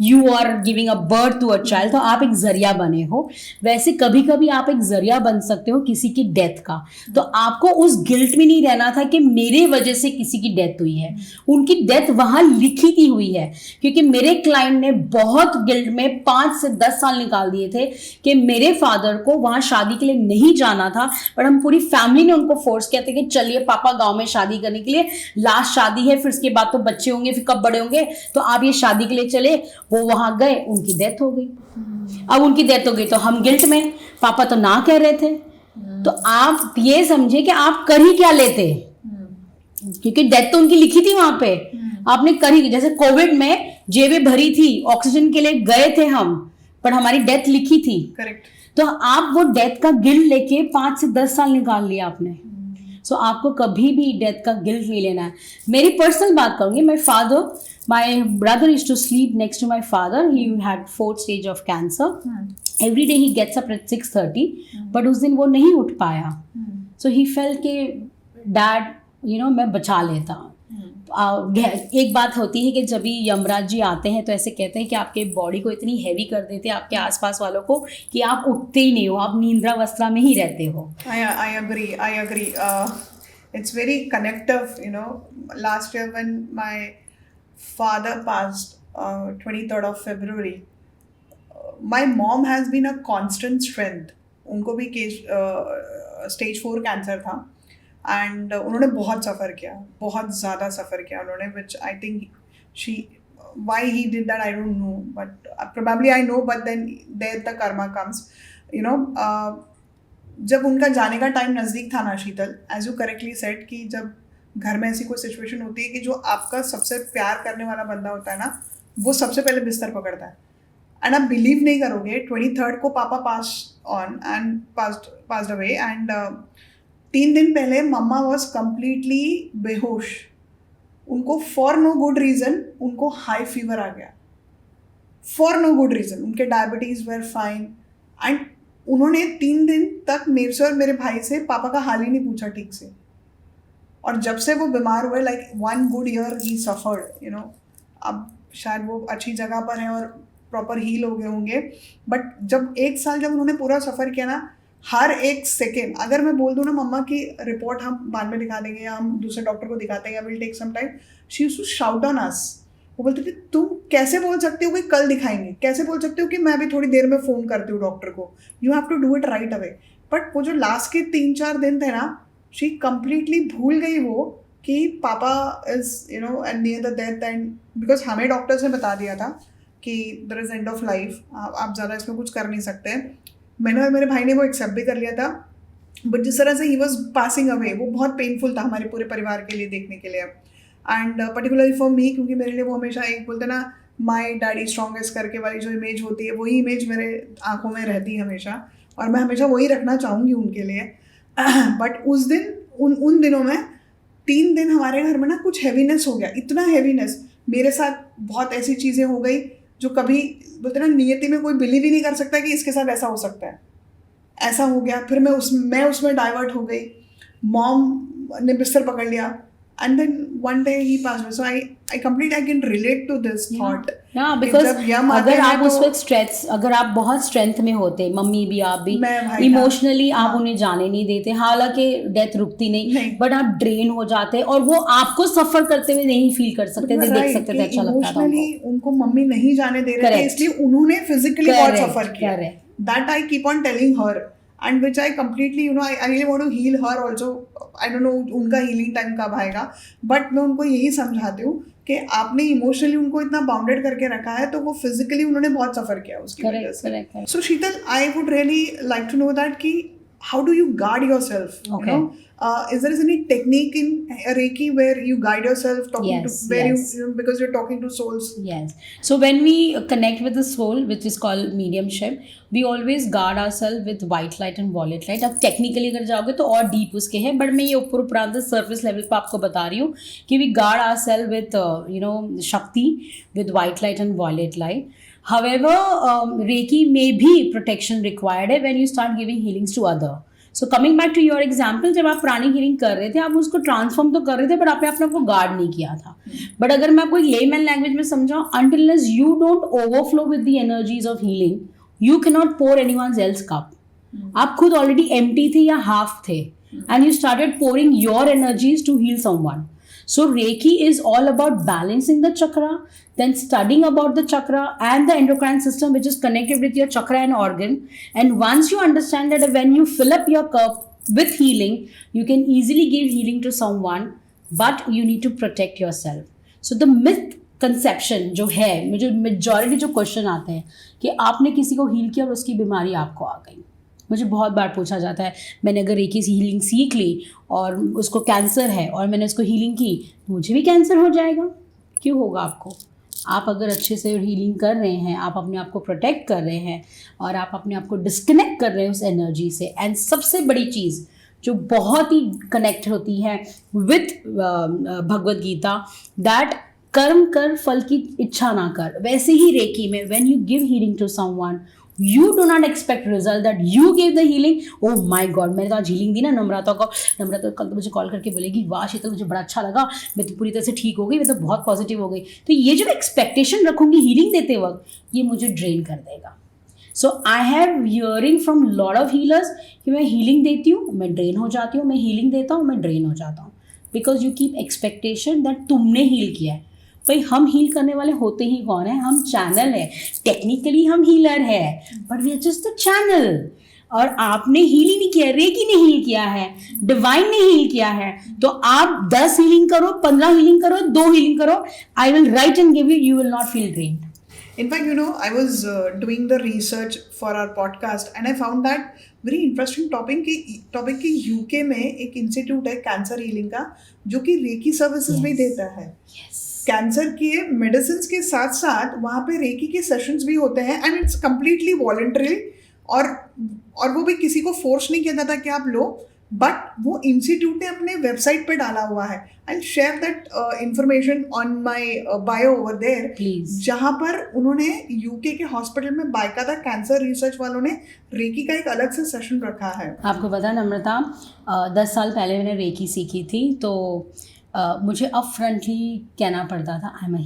you are giving a birth to a child, तो आप एक जरिया बने हो। वैसे कभी कभी आप एक जरिया बन सकते हो किसी की डेथ का। तो आपको उस गिल्ट में नहीं रहना था कि मेरे वजह से किसी की डेथ हुई है। उनकी डेथ वहाँ लिखी थी हुई है, क्योंकि मेरे क्लाइंट ने बहुत गिल्ट में 5 से 10 साल निकाल दिए थे कि मेरे फादर को वहाँ शादी के लिए नहीं जाना था, पर हम पूरी फैमिली ने उनको फोर्स किया था कि चलिए पापा गांव में शादी करने के लिए, लास्ट शादी है, फिर उसके बाद तो बच्चे होंगे, फिर कब बड़े होंगे, तो आप ये शादी के लिए चले। वो वहां गए, उनकी डेथ हो गई। अब उनकी डेथ हो गई तो हम गिल्ट में, पापा तो ना कह रहे थे। तो आप ये समझे कि आप कर ही क्या लेते, क्योंकि डेथ तो उनकी लिखी थी वहां पे, आपने कर ही। जैसे कोविड में जेबें भरी थी, ऑक्सीजन के लिए गए थे हम, पर हमारी डेथ लिखी थी। करेक्ट। तो आप वो डेथ का गिल्ट लेके 5 से 10 साल निकाल लिया आपने। सो आपको कभी भी डेथ का गिल्ट नहीं लेना है। मेरी पर्सनल बात करूंगी, my brother used to sleep next to my father, he had 4th stage of cancer. Every day he gets up at 6:30, but उस दिन वो नहीं उठ पाया। सो ही फेल्ट कि डैड मैं बचा लेता। एक बात होती है कि जब भी यमराज जी आते हैं तो ऐसे कहते हैं कि आपके बॉडी को इतनी हैवी कर देते हैं आपके आसपास वालों को कि आप उठते ही नहीं हो, आप निंद्रावस्था में ही रहते हो। I agree. It's very connective, Last year when my father passed, 23rd of February, my mom has been a constant strength. उनको भी stage 4 कैंसर था, एंड उन्होंने बहुत सफ़र किया, बहुत ज़्यादा सफ़र किया उन्होंने, which I think why he did that I don't know, but probably I know, but then there the karma comes. जब उनका जाने का टाइम नज़दीक था ना Sheetal, as you correctly said, कि जब घर में ऐसी कोई सिचुएशन होती है कि जो आपका सबसे प्यार करने वाला बंदा होता है ना, वो सबसे पहले बिस्तर पकड़ता है। एंड आप बिलीव नहीं करोगे, 23rd को पापा पास्ड अवे, एंड 3 दिन पहले मम्मा वॉज कम्प्लीटली बेहोश। उनको फॉर नो गुड रीज़न उनको हाई फीवर आ गया, फॉर नो गुड रीज़न। उनके डायबिटीज़ वेर फाइन, एंड उन्होंने 3 दिन तक मेरे से और मेरे भाई से पापा का हाल ही नहीं पूछा ठीक से। और जब से वो बीमार हुए, लाइक 1 good year ही सफ़र्ड, अब शायद वो अच्छी जगह पर हैं और प्रॉपर हील हो गए होंगे, बट जब 1 साल जब उन्होंने पूरा सफ़र किया ना, हर एक सेकेंड, अगर मैं बोल दूँ ना मम्मा की रिपोर्ट हम बाद में दिखा देंगे या हम दूसरे डॉक्टर को दिखाते हैं या will take some time, she used to shout on us. वो बोलते थे तुम कैसे बोल सकते हो कि कल दिखाएंगे, कैसे बोल सकते हो कि मैं अभी थोड़ी देर में फ़ोन करती हूँ डॉक्टर को, you have to do it right away. But वो जो लास्ट के 3-4 दिन थे ना, शी कम्प्लीटली भूल गई वो कि पापा is end near the death, and because हमें डॉक्टर्स ने बता दिया था कि there is end of life, आप ज़्यादा इसमें कुछ कर नहीं सकते। मैंने और मेरे भाई ने वो एक्सेप्ट भी कर लिया था, बट जिस तरह से ही वॉज पासिंग अवे, वो बहुत पेनफुल था हमारे पूरे परिवार के लिए देखने के लिए, एंड पर्टिकुलरली फॉर मी, क्योंकि मेरे लिए वो हमेशा एक बोलते ना माई डैडी स्ट्रॉन्गेस्ट करके वाली जो इमेज होती है, वही इमेज मेरे आंखों में रहती है हमेशा, और मैं हमेशा वही रखना चाहूँगी उनके लिए। बट उस दिन उन दिनों में 3 दिन हमारे घर में ना कुछ हैवीनेस हो गया, इतना हैवीनेस। मेरे साथ बहुत ऐसी चीज़ें हो गई जो कभी बोलते ना नियति में कोई बिलीव ही नहीं कर सकता कि इसके साथ ऐसा हो सकता है। ऐसा हो गया, फिर मैं उसमें डाइवर्ट हो गई, मॉम ने बिस्तर पकड़ लिया, and then one day he passed away. So I can relate to this thought. Yeah, because अगर आप उस वक्त स्ट्रेस, अगर आप बहुत स्ट्रेंथ में होते, मम्मी भी आप भी इमोशनली आप उन्हें जाने नहीं देते, हालांकि डेथ रुकती नहीं, बट आप ड्रेन हो जाते और वो आपको सफर करते हुए नहीं फील कर सकते थे, देख सकते थे, अच्छा लगता था उनको मम्मी नहीं जाने दे रहे थे, इसलिए उन्होंने फिजिकली बहुत सफर किया। That I keep on telling her, and which I completely, I really want to heal her also. I don't know उनका हीलिंग टाइम कब आएगा, बट मैं उनको यही समझाती हूँ कि आपने इमोशनली उनको इतना बाउंडेड करके रखा है, तो वो फिजिकली उन्होंने बहुत सफर किया उसकी वजह से। So Sheetal, I would really like to know that कि how do you guard yourself? Okay. Is there any technique in Reiki where you guide yourself because you're talking to souls? Yes. So when we connect with the soul, which is called mediumship, we always guard ourselves with white light and violet light. अब technically अगर जाओगे तो और deep उसके हैं, but मैं ये ऊपर surface level पे आपको बता रही हूँ कि we guard ourselves with Shakti, with white light and violet light. However, Reiki may be protection required when you start giving healings to other. So coming back to your example, जब आप प्राणी healing कर रहे थे, आप उसको transform तो कर रहे थे, बट आपने अपने आप को गार्ड नहीं किया था। बट अगर मैं आपको एक लेमैन लैंग्वेज में समझाऊं, until unless you don't overflow with the energies of healing, you cannot pour anyone's else cup. आप खुद ऑलरेडी empty थे या half थे, and you started pouring your energies to heal someone. So Reiki is all about balancing the chakra, then studying about the chakra and the endocrine system, which is connected with your chakra and organ. And once you understand that when you fill up your cup with healing, you can easily give healing to someone, but you need to protect yourself. So the myth conception जो है, मुझे majority जो question आते हैं कि आपने किसी को heal किया और उसकी बीमारी आपको आ गई। मुझे बहुत बार पूछा जाता है, मैंने अगर एक ही हीलिंग सीख ली और उसको कैंसर है और मैंने उसको हीलिंग की, तो मुझे भी कैंसर हो जाएगा? क्यों होगा आपको? आप अगर अच्छे से हीलिंग कर रहे हैं, आप अपने आप को प्रोटेक्ट कर रहे हैं और आप अपने आप को डिस्कनेक्ट कर रहे हैं उस एनर्जी से। एंड सबसे बड़ी चीज़ जो बहुत ही कनेक्ट होती है विथ भगवद गीता, दैट कर्म कर फल की इच्छा ना कर। वैसे ही रेकी में when you give healing to someone, you do not expect result that you gave the healing. Oh my God, मैंने तो आज हीलिंग दी ना नम्रता को, नम्रता कल तो मुझे कॉल करके बोलेगी, वाह शीतल मुझे बड़ा अच्छा लगा, मैं तो पूरी तरह से ठीक हो गई, मैं तो बहुत पॉजिटिव हो गई। तो ये जो एक्सपेक्टेशन रखूंगी हीलिंग देते वक्त, ये मुझे ड्रेन कर देगा। So I have hearing from lot of healers कि मैं हीलिंग देती हूँ, मैं ड्रेन हो जाती हूँ, मैं हीलिंग देता हूँ, मैं ड्रेन हो जाता हूँ, because you keep expectation that तुमने हील किया है। भाई हम हील करने वाले होते ही कौन है? हम चैनल है। टेक्निकली हम हीलर है, but we are just the channel. और आपने हील ही नहीं किया, रेकी ने हील किया है, डिवाइन ने हील किया है। तो आप 10 हीलिंग करो, 15 हीलिंग करो, 2 हीलिंग करो, I will write and give you will not feel drained. In fact, I was doing the research for our podcast and I found that very interesting topic कि UK में एक institute है cancer healing का, जो कि recce services भी देता है। कैंसर के मेडिसिन के साथ साथ वहाँ पे रेकी के सेशंस भी होते हैं, एंड इट्स कम्प्लीटली वॉलंटरी, और वो भी किसी को फोर्स नहीं किया जाता कि आप लो, बट वो इंस्टीट्यूट ने अपने वेबसाइट पे डाला हुआ है। I will share that information on my bio over there, जहाँ पर उन्होंने यूके के हॉस्पिटल में बाकायदा कैंसर रिसर्च वालों ने रेकी का एक अलग से सेशन रखा है। आपको पता है नम्रता, 10 साल पहले मैंने रेकी सीखी थी, तो मुझे अपफ्रंटली कहना पड़ता था I am a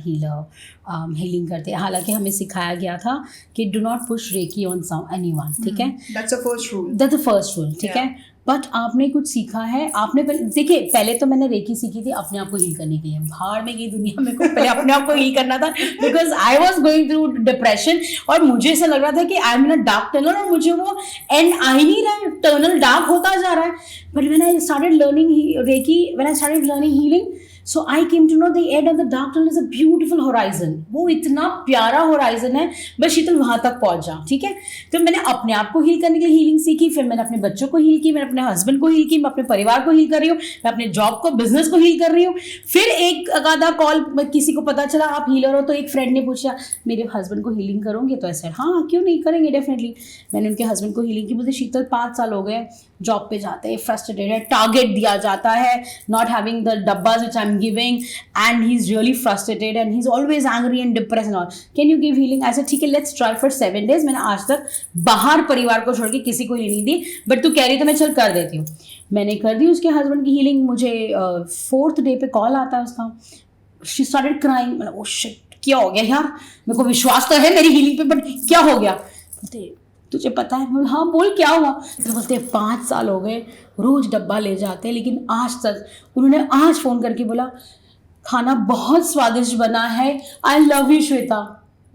healer, healing करते। हालांकि हमें सिखाया गया था कि do not push Reiki on anyone, ठीक है, दैट्स द फर्स्ट रूल, ठीक है। बट आपने कुछ सीखा है, आपने देखिए पहले तो मैंने रेकी सीखी थी अपने आप को हील करने के लिए, बाहर में गई दुनिया में को पहले अपने आप को हील करना था, because I was going through depression और मुझे ऐसा लग रहा था कि I am in a dark tunnel और मुझे वो एंड आ ही नहीं रहा है, टनल डार्क होता जा रहा है। But when I started learning Reiki, when I started learning healing, so I came to know the end of the dark tunnel is a beautiful horizon, वो इतना प्यारा होराइजन है, बस शीतल वहां तक पहुंच जा, ठीक है। तो मैंने अपने आप को हील करने के लिए हीलिंग सीखी, फिर मैंने अपने बच्चों को हील की, मैंने अपने हस्बैंड को हील की, मैं अपने परिवार को हील कर रही हूँ, मैं अपने जॉब को, बिजनेस को हील कर रही हूँ। फिर एक आधा कॉल किसी को पता चला आप हीलर हो, तो एक फ्रेंड ने पूछा मेरे हस्बैंड को हीलिंग करोगे, तो ऐसे हाँ क्यों नहीं करेंगे, डेफिनेटली। मैंने उनके हस्बैंड को हीलिंग की। बोलते शीतल 5 साल हो गए, जॉब पे जाते हैं, फ्रस्ट्रेटेड है, टारगेट दिया जाता है, नॉट हैविंग द डब्बाज which I am giving, and he is really frustrated and he is always angry and depress and all, can you give healing? ऐसे ठीक है, लेट्स ट्राई फॉर 7 days। मैंने आज तक बाहर परिवार को छोड़ के किसी को हीलिंग दी, बट तू कह रही तो मैं चल कर देती हूँ। मैंने कर दी उसके हस्बैंड की हीलिंग। मुझे 4th day पे कॉल आता है उसका, शी स्टार्टेड क्राइंग। मैंने ओह शिट, क्या हो गया यार, मेरे को विश्वास तो है मेरी हीलिंग पे, बट क्या हो गया? बोलते तुझे पता है? बोल हाँ बोल क्या हुआ? तो बोलते 5 साल हो गए, रोज डब्बा ले जाते हैं, लेकिन आज तक उन्होंने आज फोन करके बोला खाना बहुत स्वादिष्ट बना है, आई लव यू श्वेता।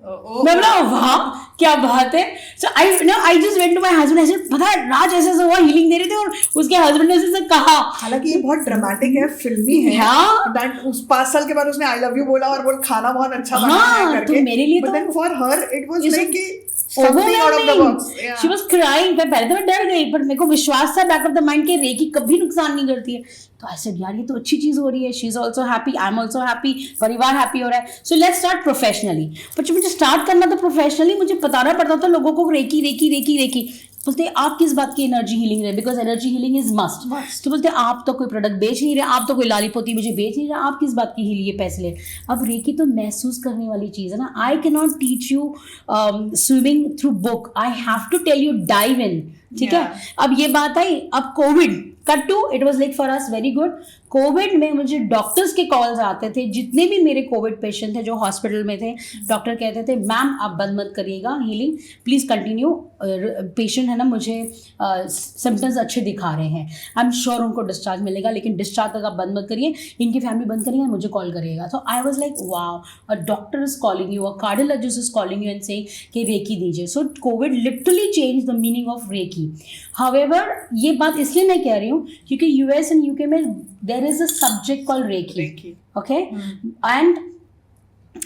मैं बोला वाह क्या बात है। So I just went to my husband, ऐसे पता है राज ऐसे हुआ, हीलिंग दे रहे थे और उसके हस्बैंड ने ऐसे कहा। हालांकि ये बहुत ड्रामेटिक है, फिल्मी है। हाँ। दैट उस 5 साल के बाद उसने आई लव यू बोला और बोल खाना बहुत अच्छा बना है करके। तो मेरे लिए बट तो then for her it was like कि overwhelming. She was crying. मैं पहले तो मैं डर गई, पर मेरे को विश्वास था बैक ऑफ द माइंड के रेकी कभी नुकसान नहीं करती है। तो ऐसे यार ये तो अच्छी चीज हो रही है, she is also happy, I am also happy, परिवार हैप्पी हो रहा है, सो लेट्स स्टार्ट प्रोफेशनली। पर जब मुझे स्टार्ट करना था प्रोफेशनली, मुझे बताना पड़ता था लोगों को रेकी रेकी रेकी रेकी। बोलते आप किस बात की एनर्जी हीलिंग है, because energy healing is must. तो बोलते आप तो कोई प्रोडक्ट बेच नहीं रहे, आप तो कोई लाली पोती मुझे बेच नहीं रहे, आप किस बात की हीलिंग है पैसे ले। अब रेकी तो महसूस करने वाली चीज़ है ना। I can not teach you swimming through book, I have to tell you dive in, ठीक है। अब ये बात आई, अब Covid cut to, it was like for us very good. Covid में मुझे डॉक्टर्स के कॉल्स आते थे, जितने भी मेरे कोविड पेशेंट थे जो हॉस्पिटल में थे, डॉक्टर कहते थे मैम आप बंद मत करिएगा हीलिंग, प्लीज़ कंटिन्यू, पेशेंट है ना मुझे सिम्टम्स अच्छे दिखा रहे हैं, आई एम श्योर उनको डिस्चार्ज मिलेगा, लेकिन डिस्चार्ज तक आप बंद मत करिए, इनकी फैमिली बंद करिए, मुझे कॉल करिएगा। तो I was like wow, a doctor is calling you, a cardiologist is calling you and saying कि रेकी दीजिए। So Covid literally change the meaning of reiki. However ये बात इसलिए मैं कह रही हूँ क्योंकि यूएस एंड यूके में there is a subject called reiki, okay, and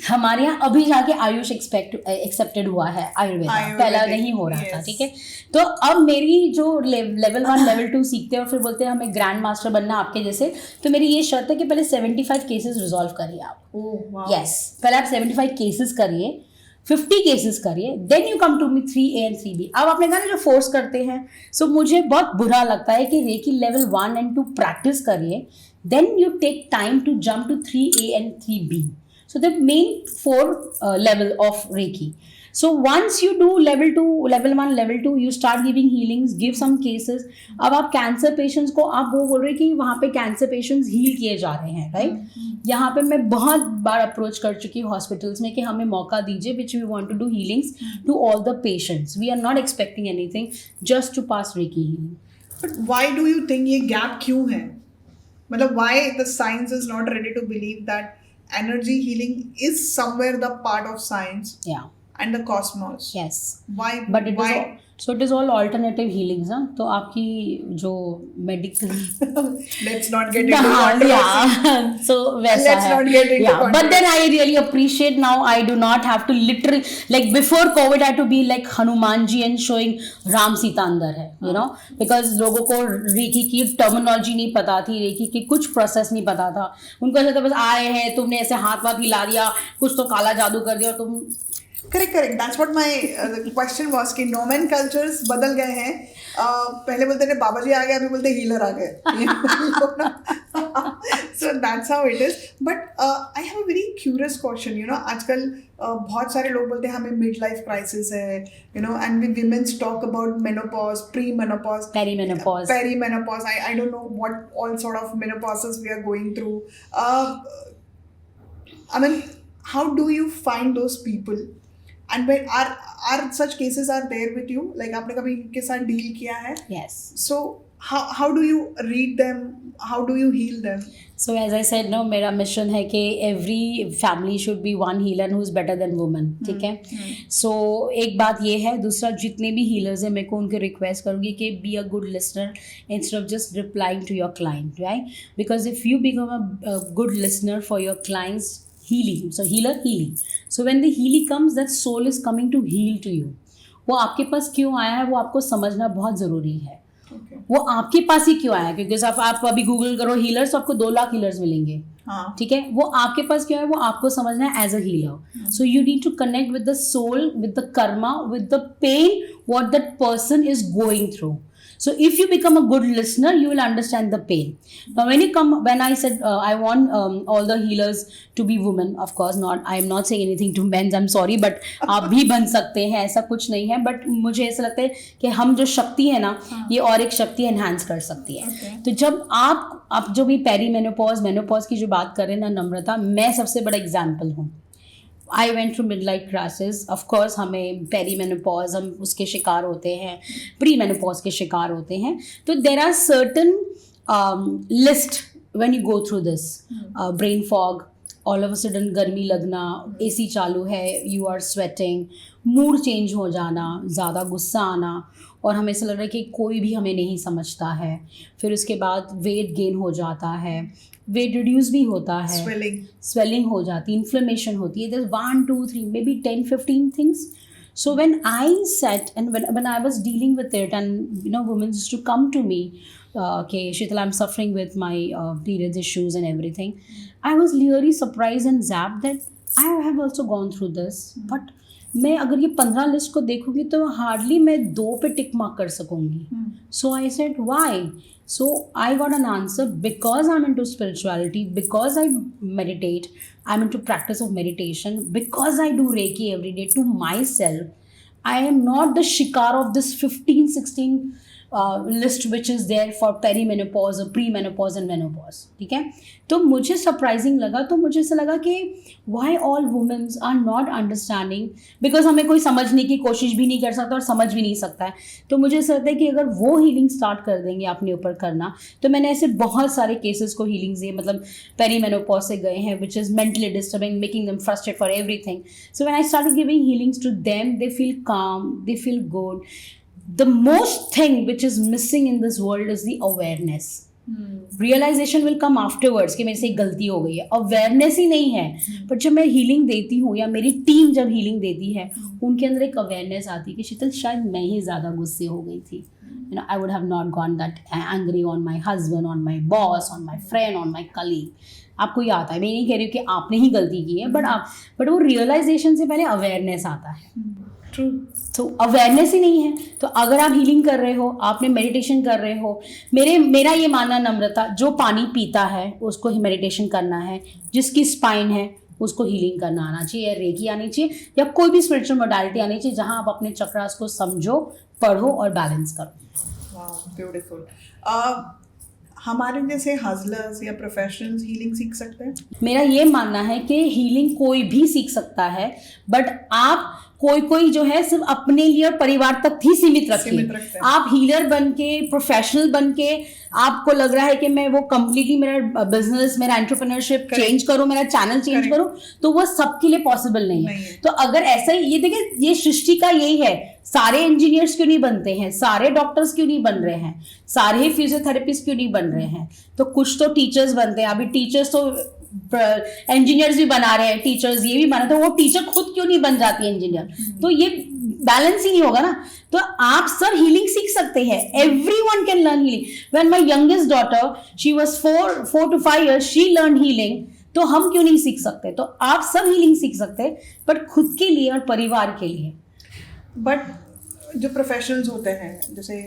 हमारे यहाँ अभी जाके आयुष एक्सेप्टेड हुआ है, आयुर्वेदा पहला नहीं हो रहा था, ठीक है। तो अब मेरी जो लेवल 1 लेवल 2 सीखते हैं और फिर बोलते हैं हमें ग्रैंड मास्टर बनना आपके जैसे, तो मेरी ये शर्त है कि पहले 75 केसेस रिजॉल्व करिए आप। यस, पहले आप 75 केसेस करिए, 50 केसेस करिए, then you come to me 3A and 3B। अब आपने कहा ना जो फोर्स करते हैं, सो मुझे बहुत बुरा लगता है कि रेकी लेवल 1 and 2 प्रैक्टिस करिए, then you take time to jump to 3A and 3B। So the main 4 level of Reiki. So once you do level 2, level 1, level 2, you start giving healings, give some cases. अब आप cancer patients को आप वो बोल रहे कि वहाँ पे कैंसर पेशेंट्स हील किए जा रहे हैं, राइट? यहाँ पे मैं बहुत बार अप्रोच कर चुकी हूँ हॉस्पिटल्स में कि हमें मौका दीजिए, which we want to do healings to all the patients. We are not expecting anything, just to pass Reiki healing. But why do you think ये गैप क्यों है? मतलब why the science is not ready to believe that energy healing is somewhere the part of science, yeah, and the cosmos? Yes. Why? But it is all, so it is all alternative healings, huh? तो आपकी जो medical let's not get into controversy. Yeah, so वैसा let's not get into controversy. But then I really appreciate now I do not have to literally, like before COVID I had to be like Hanuman ji and showing Ram Sita अंदर है, you know, because लोगों को recce की terminology नहीं पता थी, recce की कुछ प्रोसेस नहीं पता था, उनको ऐसा तो बस आए हैं, तुमने ऐसे हाथ वाथ हिला दिया, कुछ तो काला जादू कर दिया, तुम correct that's what my question was कि नोमेनकल्चर्स बदल गए हैं। पहले बोलते थे बाबा जी आ गए, अभी बोलते हीलर आ गए। So that's how it is. But I have a very curious question, you know, आजकल बहुत सारे लोग बोलते हैं हमें मिड लाइफ क्राइसिस है, you know, and we women's talk about menopause, pre menopause, perimenopause, I don't know what all sort of menopauses we are going through. I mean, how do you find those people and are such cases are there with you, like आपने कभी इनके साथ deal किया है? Yes. So how do you read them, how do you heal them? So as I said, no, मेरा mission है कि every family should be one healer who is better than woman. ठीक है. So एक बात ये है. दूसरा, जितने भी healers हैं मैं को उनको request करूँगी कि be a good listener instead of just replying to your client, right? Because if you become a good listener for your clients, healing. So healer, healing. So when the healing comes, that soul is coming to heal to you. वो आपके पास क्यों आया है वो आपको समझना बहुत ज़रूरी है. वो आपके पास ही क्यों आया? क्योंकि आप अभी गूगल करो हीलर्स तो आपको 2 लाख हीलर्स मिलेंगे. ठीक है. वो आपके पास क्यों है वो आपको समझना है as a healer. So you need to connect with the soul, with the karma, with the pain what that person is going through. So if you become a good listener, you will understand the pain. Now when I said I want all the healers to be women, of course not, I am not saying anything to men, I'm sorry, but आप भी बन सकते हैं, ऐसा कुछ नहीं है. But मुझे ऐसा लगता है कि हम जो शक्ति है ना ये और एक शक्ति एनहांस कर सकती है. तो जब आप जो भी पेरी मेनोपॉज की जो बात कर रहे हैं ना नम्रता, मैं सबसे बड़ा एग्जाम्पल हूँ. I went through midlife crisis. Of course हमें पेरीमेनोपॉज हम उसके शिकार होते हैं, प्री मेनोपॉज के शिकार होते हैं. तो there are certain list when you go through this. Brain fog, all of a sudden गर्मी लगना, AC चालू है, you are sweating, mood change हो जाना, ज़्यादा गुस्सा आना, और हमें ऐसा लग रहा है कि कोई भी हमें नहीं समझता है. फिर उसके बाद वेट गेन हो जाता है, वेट रिड्यूस भी होता है, स्वेलिंग हो जाती है, इन्फ्लेमेशन होती है. there's 1 2 3 maybe 10 15 things. So when I sat and when I was dealing with it, and women used to come to me, okay Sheetal, I'm suffering with my periods issues and everything. I was really surprised and zapped that I have also gone through this. But मैं अगर ये 15 list को देखूंगी तो hardly मैं 2 पे tick mark कर सकूंगी. So I said why? So I got an answer, because I'm into spirituality, because I meditate, I'm into practice of meditation, because I do Reiki every day to myself. I am not the shikar of this 15-16 list which is there for perimenopause or premenopause and menopause. ठीक है. तो मुझे surprising लगा. तो मुझे ऐसा लगा कि why all women are not understanding, because हमें कोई समझने की कोशिश भी नहीं कर सकता और समझ भी नहीं सकता है. तो मुझे ऐसा लगता है कि अगर वो हीलिंग स्टार्ट कर देंगे अपने ऊपर करना, तो मैंने ऐसे बहुत सारे केसेस को हीलिंग दिए, मतलब पेरीमेनोपॉज से गए हैं which is mentally disturbing, making them frustrated for everything. So when I started giving healings to them, they feel calm, they feel good. The most thing which is missing in this world is the awareness. Realization will come afterwards कि मेरे से एक गलती हो गई है. Awareness ही नहीं है. पर जब मैं हीलिंग देती हूँ या मेरी टीम जब हीलिंग देती है, उनके अंदर एक अवेयरनेस आती है कि शीतल शायद मैं ही ज़्यादा गुस्से हो गई थी. I would have not gone that angry on my husband, on my boss, on my friend, on my colleague. आपको ये आता है. मैं नहीं कह रही हूँ कि आपने ही गलती की है, बट वो रियलाइजेशन से पहले अवेयरनेस आता है. ट्रू. तो अवेयरनेस ही नहीं है. तो अगर आप हीलिंग कर रहे हो, आपने मेडिटेशन कर रहे हो, मेरा ये मानना नम्रता, जो पानी पीता है उसको ही मेडिटेशन करना है, जिसकी स्पाइन है उसको हीलिंग करना आना चाहिए, या रेकी आनी चाहिए, या कोई भी स्पिरिचुअल मोडालिटी आनी चाहिए जहाँ आप अपने चक्रास को समझो, पढ़ो और बैलेंस करो. ब्यूटीफुल. हमारे जैसे हज़लर्स या प्रोफेशनल्स हीलिंग सीख सकते हैं? मेरा ये मानना है कि हीलिंग कोई भी सीख सकता है, बट आप कोई जो है सिर्फ अपने लिए और परिवार तक ही सीमित रखिए. आप हीलर बन के, प्रोफेशनल बन के, आपको लग रहा है कि मैं वो कंप्लीटली मेरा बिजनेस, मेरा एंटरप्रेन्योरशिप चेंज करूं, मेरा चैनल चेंज करूं, तो वो सबके लिए पॉसिबल नहीं है. तो अगर ऐसा ही, ये देखिए, ये सृष्टि का यही है. सारे इंजीनियर्स क्यों नहीं बनते हैं, सारे डॉक्टर्स क्यों नहीं बन रहे हैं, सारे फिजियोथेरेपिस्ट क्यों नहीं बन रहे हैं? तो कुछ तो टीचर्स बनते हैं. अभी टीचर्स तो इंजीनियर्स भी बना रहे हैं, टीचर्स ये भी बना, तो वो टीचर खुद क्यों नहीं बन जाती है इंजीनियर? तो ये बैलेंस ही नहीं होगा ना. तो आप सब हीलिंग सीख सकते हैं. Everyone can learn healing. When my youngest daughter, she was 4 to 5 years, she learn healing. तो हम क्यों नहीं सीख सकते? तो आप सब हीलिंग सीख सकते हैं, बट खुद के लिए और परिवार के लिए. बट जो प्रोफेशनल्स होते हैं, जैसे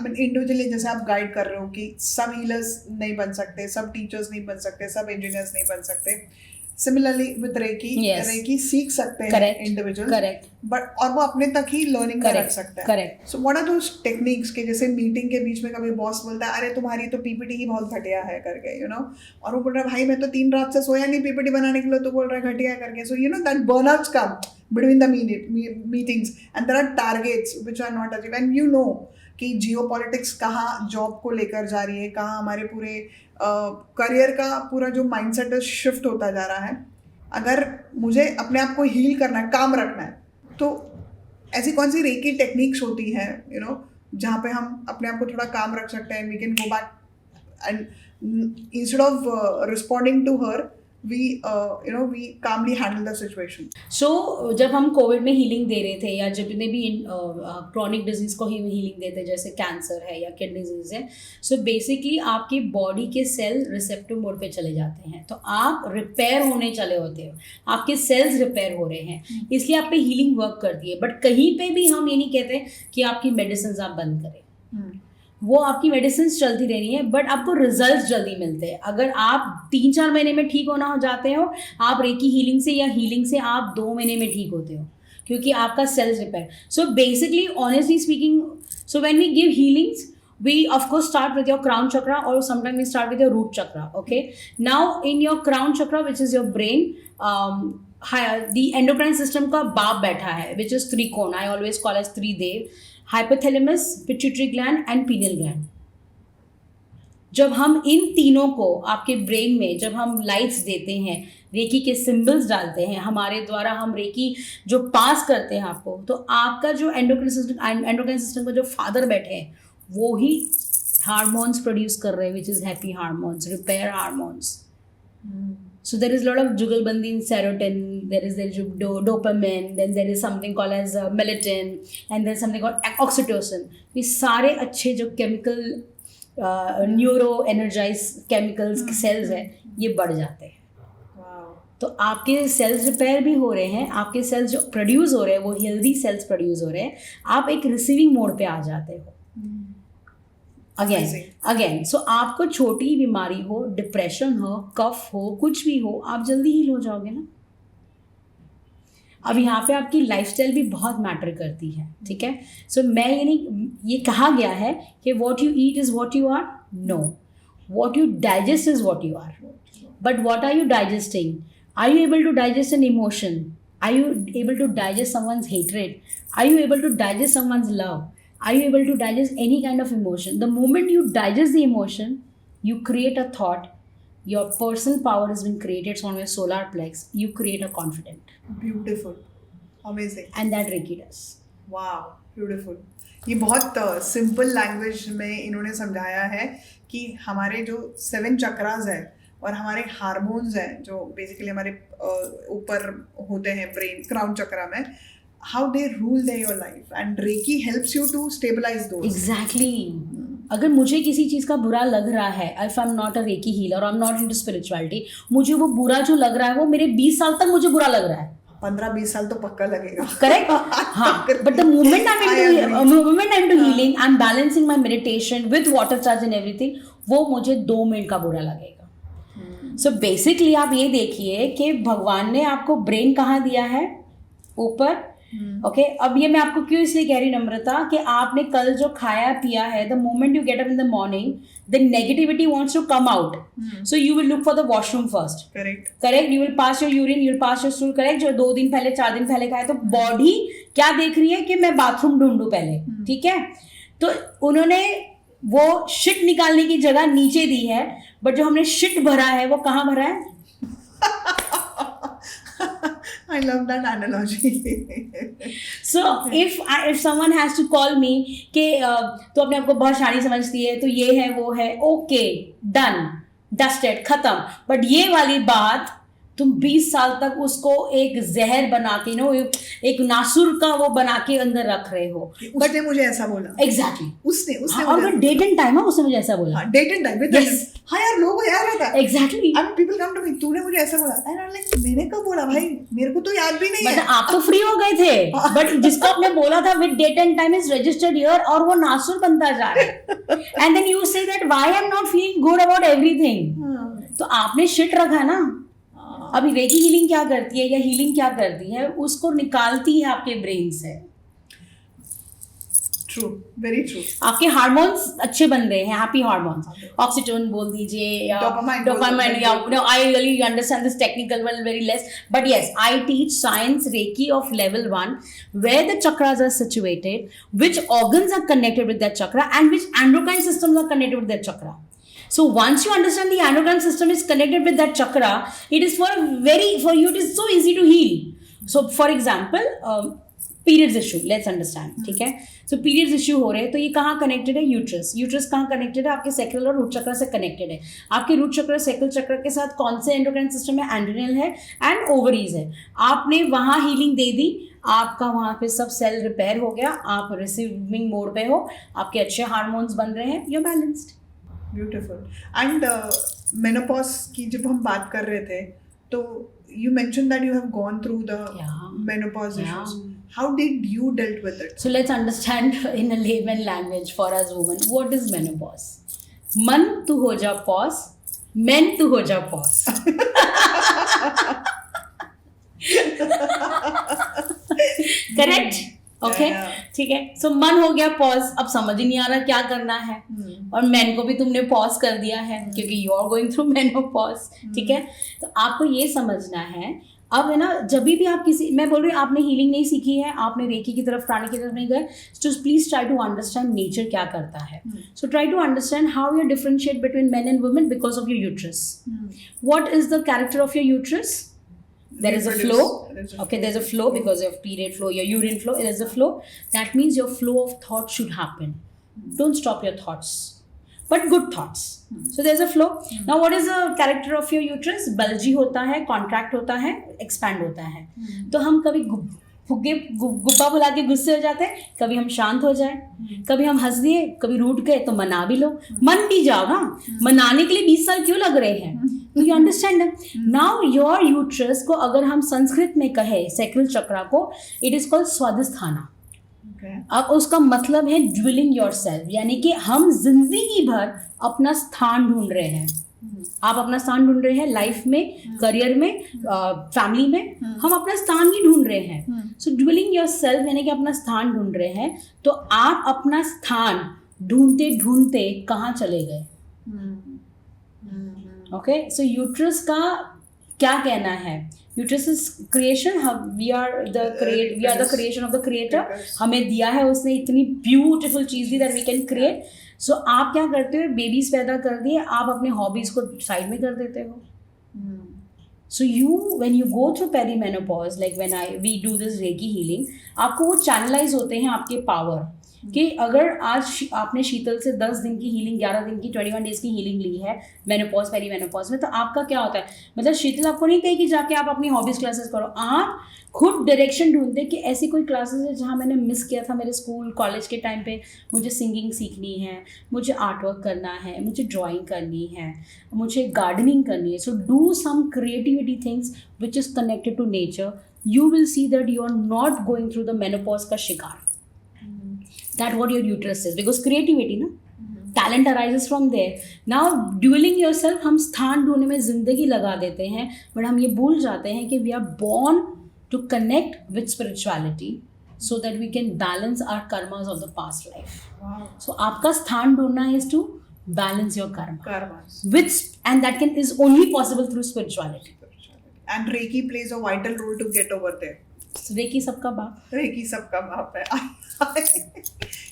इंडिविजुअली जैसे आप गाइड कर रहे हो कि सब हीलर्स नहीं बन सकते, सब टीचर्स नहीं बन सकते, सब इंजीनियर्स नहीं बन सकते. Similarly with Reiki, Yes. Reiki सीख सकते हैं Correct. Individual, Correct. बट और वो अपने तक ही लर्निंग में रख Correct. सकते हैं. Correct. So what are those techniques के जैसे मीटिंग के बीच में कभी बॉस बोलता है अरे तुम्हारी तो पीपीटी ही बहुत घटिया है करके, यू नो, और वो बोल रहा है भाई मैं तो 3 रात से सोया नहीं पीपीटी बनाने के लिए, तो बोल रहा है घटिया है करके. सो you know that burnouts come between the meetings and there are targets which are not achieved, and you know कि जियोपॉलिटिक्स कहाँ जॉब को लेकर जा रही है, कहाँ हमारे पूरे करियर का पूरा जो माइंडसेट है शिफ्ट होता जा रहा है. अगर मुझे अपने आप को हील करना है, काम रखना है, तो ऐसी कौन सी रेकी टेक्निक्स होती हैं, यू नो, जहाँ पे हम अपने आप को थोड़ा काम रख सकते हैं, we can go back and instead of responding to her we we calmly handle the situation. So जब हम कोविड में हीलिंग दे रहे थे या जितने भी क्रॉनिक डिजीज को ही हीलिंग देते हैं, जैसे कैंसर है या किडनी डिजीज है, सो बेसिकली आपकी बॉडी के सेल रिसेप्टिव मोड पे चले जाते हैं, तो आप रिपेयर होने चले होते हो, आपके सेल्स रिपेयर हो रहे हैं, इसलिए आप पे हीलिंग वर्क करती है. बट कहीं पे भी हम ये नहीं कहते कि आपकी मेडिसिन आप बंद करें. वो आपकी मेडिसिन चलती रहनी है, बट आपको रिजल्ट जल्दी मिलते हैं. अगर आप 3-4 महीने में ठीक होना हो जाते हो, आप रेकी हीलिंग से या हीलिंग से आप 2 महीने में ठीक होते हो, क्योंकि आपका cells repair. So basically honestly speaking, so when we give healings, we of course start with your crown chakra, or sometimes we start with your root chakra. Okay, now in your crown chakra, which is your brain, the endocrine system का बाप बैठा है, which is त्रिकोण. I always call as Tridev. Hypothalamus, pituitary gland and pineal gland. जब हम इन तीनों को आपके ब्रेन में जब हम लाइट्स देते हैं, रेकी के सिंबल्स डालते हैं, हमारे द्वारा हम रेकी जो पास करते हैं आपको, तो आपका जो एंडोक्राइन सिस्टम का जो फादर बैठे हैं, वो ही हार्मोन्स प्रोड्यूस कर रहे हैं, which is happy hormones, repair hormones. So there is a lot of jugalbandi in serotonin, there is dopamine, then there is something called as melatonin, and there is something called oxytocin. ये सारे अच्छे जो chemical neuro energize chemicals cells हैं, ये बढ़ जाते हैं. तो आपके सेल्स रिपेयर भी हो रहे हैं, आपके सेल्स जो प्रोड्यूस हो रहे हैं वो हेल्दी सेल्स प्रोड्यूस हो रहे हैं, आप एक रिसीविंग मोड पे आ जाते हो. अगेन सो आपको छोटी बीमारी हो, डिप्रेशन हो, कफ हो, कुछ भी हो, आप जल्दी हील हो जाओगे ना. अब यहाँ पे आपकी लाइफस्टाइल भी बहुत मैटर करती है, ठीक है. सो मैं ये कहा गया है कि what you eat is what you are. No, what you digest is what you are. But what are you digesting? Are you able to digest an emotion? Are you able to digest someone's hatred? Are you able to digest someone's love? Are you able to digest any kind of emotion? The moment you digest the emotion, you create a thought. Your personal power has been created from your solar plex. You create a confident. Beautiful, amazing. And that Reiki does. Wow, beautiful. ये बहुत simple language में इन्होंने समझाया है कि हमारे जो 7 चक्रास हैं और हमारे हार्मोन्स हैं जो बेसिकली हमारे ऊपर होते हैं ब्रेन क्राउन चक्रा में, how they rule your life, and Reiki helps you to stabilize those. Exactly. अगर मुझे किसी चीज़ का बुरा लग रहा है, if I'm not a Reiki healer or I'm not into spirituality, मुझे वो बुरा जो लग रहा है वो मेरे 20 साल तक मुझे बुरा लग रहा है. 15-20 साल तो पक्का लगेगा. करेक्ट. हाँ, but the moment I'm into healing, I'm balancing my meditation with water charge and everything, वो मुझे 2 मिनट का बुरा लगेगा. So basically आप ये देखिए कि भगवान ने आपको ब्रेन कहाँ दिया है? ऊपर. ओके, अब ये मैं आपको क्यों इसलिए कह रही नम्रता कि आपने कल जो खाया पिया है, the moment you get up in the morning, the negativity wants to come out, so you will look for the washroom first. Correct. You will pass your urine, you will pass your stool. Correct. जो 2 दिन पहले 4 दिन पहले खाया, तो body क्या देख रही है कि मैं बाथरूम ढूंढूं पहले. ठीक है. तो उन्होंने वो शिट निकालने की जगह नीचे दी है, बट जो हमने शिट भरा है वो कहाँ भरा है? I love that analogy. So if someone has to call me कि तो अपने आप को बहुत शानी समझती है, तो ये है वो है, ओके डन डस्टेड खत्म. बट ये वाली बात तुम 20 साल तक उसको एक जहर बना के एक नासुर का वो बना के अंदर रख रहे हो. उसने मुझे ऐसा बोला. एग्जैक्टली. उसने और डेट एंड टाइम है, उसने मुझे ऐसा बोला. Date and time. हाँ यार, लोगों को याद रहता है. एग्जैक्टली. अब पीपल कम टू मी, तूने मुझे ऐसा बोला. एंड आई एम लाइक, मैंने कब बोला भाई? मेरे को तो याद भी नहीं है. आप तो फ्री हो गए थे, बट जिसको आपने बोला था with date and time is registered here, और वो नासुर बनता जा रहा है. And then you say that why I am not feeling good about everything. तो आपने शिट रखा ना. अभी रेकी हीलिंग क्या करती है या हीलिंग क्या करती है, उसको निकालती है आपके ब्रेन से। True, very true. आपके हार्मोन्स अच्छे बन रहे हैं, हैप्पी हार्मोन्स, ऑक्सीटोन बोल दीजिए या डोपामाइन या I really understand this technical one very less, but yes I teach science Reiki of level 1 where the chakras are situated, which organs are connected with that chakra and which endocrine systems are connected with that chakra. So once you understand the endocrine system is connected with that chakra, it is for you it is so easy to heal. So for example, periods issue, let's understand, ठीक है। So periods issue हो रहे हैं तो ये कहाँ connected है? Uterus कहाँ कनेक्टेड है? आपके सैक्रल और रूट चक्र से कनेक्टेड है। आपके रूट चक्र सैक्रल चक्र के साथ कौन से एंडोक्राइन सिस्टम में? एड्रिनल है एंड ओवरीज है। आपने वहाँ हीलिंग दे दी, आपका वहाँ पे सब सेल रिपेयर हो गया, आप रिसीविंग मोड पे हो, आपके अच्छे हार्मोन्स बन रहे हैं, you balanced. Beautiful. And menopause की जब हम बात कर रहे थे तो you mentioned that you have gone through the menopause issues. How did you dealt with it? So let's understand in a layman language for us women, what is menopause? मन तू हो जा पॉज, men तू हो जा pause. Correct? Okay, ठीक है। सो मन हो गया पॉज, अब समझ ही नहीं आ रहा क्या करना है, और मैन को भी तुमने पॉज कर दिया है क्योंकि you are going through menopause, ठीक है। तो आपको ये समझना है, अब है ना, जब भी आप किसी, मैं बोल रही हूँ आपने हीलिंग नहीं सीखी है, आपने रेकी की तरफ, प्राणी की तरफ नहीं गए, तो please try to understand nature क्या करता है। So try to understand how you differentiate between men and women because of your uterus. What is the character of your uterus? There is a flow. Okay, there's a flow because of period flow, your urine flow. There is a flow. That means your flow of thought should happen. Don't stop your thoughts, but good thoughts. So there's a flow. Now, what is the character of your uterus? Bulgy होता है, contract होता है, expand होता है. तो हम कभी गुब्बा बुला के गुस्से हो जाते हैं, कभी हम शांत हो जाए, कभी हम हंस दिए, कभी रूठ गए तो मना भी लो, मन भी जाओ ना, मनाने के लिए 20 साल क्यों लग रहे हैं? तो you understand now your uterus को अगर हम संस्कृत में कहे, सैक्रल चक्रा को, इट इज कॉल्ड स्वादिष्ठाना। अब उसका मतलब है ड्विलिंग योरसेल्फ, यानी कि हम जिंदगी भर अपना स्थान ढूंढ रहे हैं। आप अपना स्थान ढूंढ रहे हैं लाइफ में, करियर में, फैमिली में, हम अपना स्थान ही ढूंढ रहे हैं। सो ड्विलिंग योरसेल्फ यानी कि अपना स्थान ढूंढ रहे हैं। तो आप अपना स्थान ढूंढते ढूंढते कहाँ चले गए? ओके, सो यूट्रस का क्या कहना है? Uterus is creation, we are the creation of the creator. हमें दिया है उसने इतनी ब्यूटीफुल चीज दी that we can create. So आप क्या करते हो? बेबीज पैदा कर दिए, आप अपने हॉबीज को साइड में कर देते हो। सो when you go through perimenopause, like when we do this Reiki healing, आपको वो चैनलाइज होते हैं आपके पावर, कि अगर आज आपने शीतल से 10 दिन की हीलिंग, 11 दिन की, 21 डेज की हीलिंग ली है मेनोपॉज, पेरीमेनोपॉज में, तो आपका क्या होता है? मतलब शीतल आपको नहीं कहेगी जाके आप अपनी हॉबीज क्लासेस करो, आप खुद डायरेक्शन ढूंढते कि ऐसी कोई क्लासेस है जहाँ मैंने मिस किया था मेरे स्कूल कॉलेज के टाइम पे, मुझे सिंगिंग सीखनी है, मुझे आर्ट वर्क करना है, मुझे ड्राइंग करनी है, मुझे गार्डनिंग करनी है। So do some creativity things which is connected to nature, you will see that you are not going through the menopause का शिकार। That what your uterus is, because creativity ना, talent arises from there. Now dueling yourself, हम स्थान ढूंढने में जिंदगी लगा देते हैं, बट हम ये भूल जाते हैं कि we are born to connect with spirituality so that we can balance our karmas of the past life. Wow. So आपका स्थान ढूंढना is to balance your karmas. Which and that is only possible through spirituality. And Reiki plays a vital role to get over there. Reiki सबका बाप, recce सबका बाप है।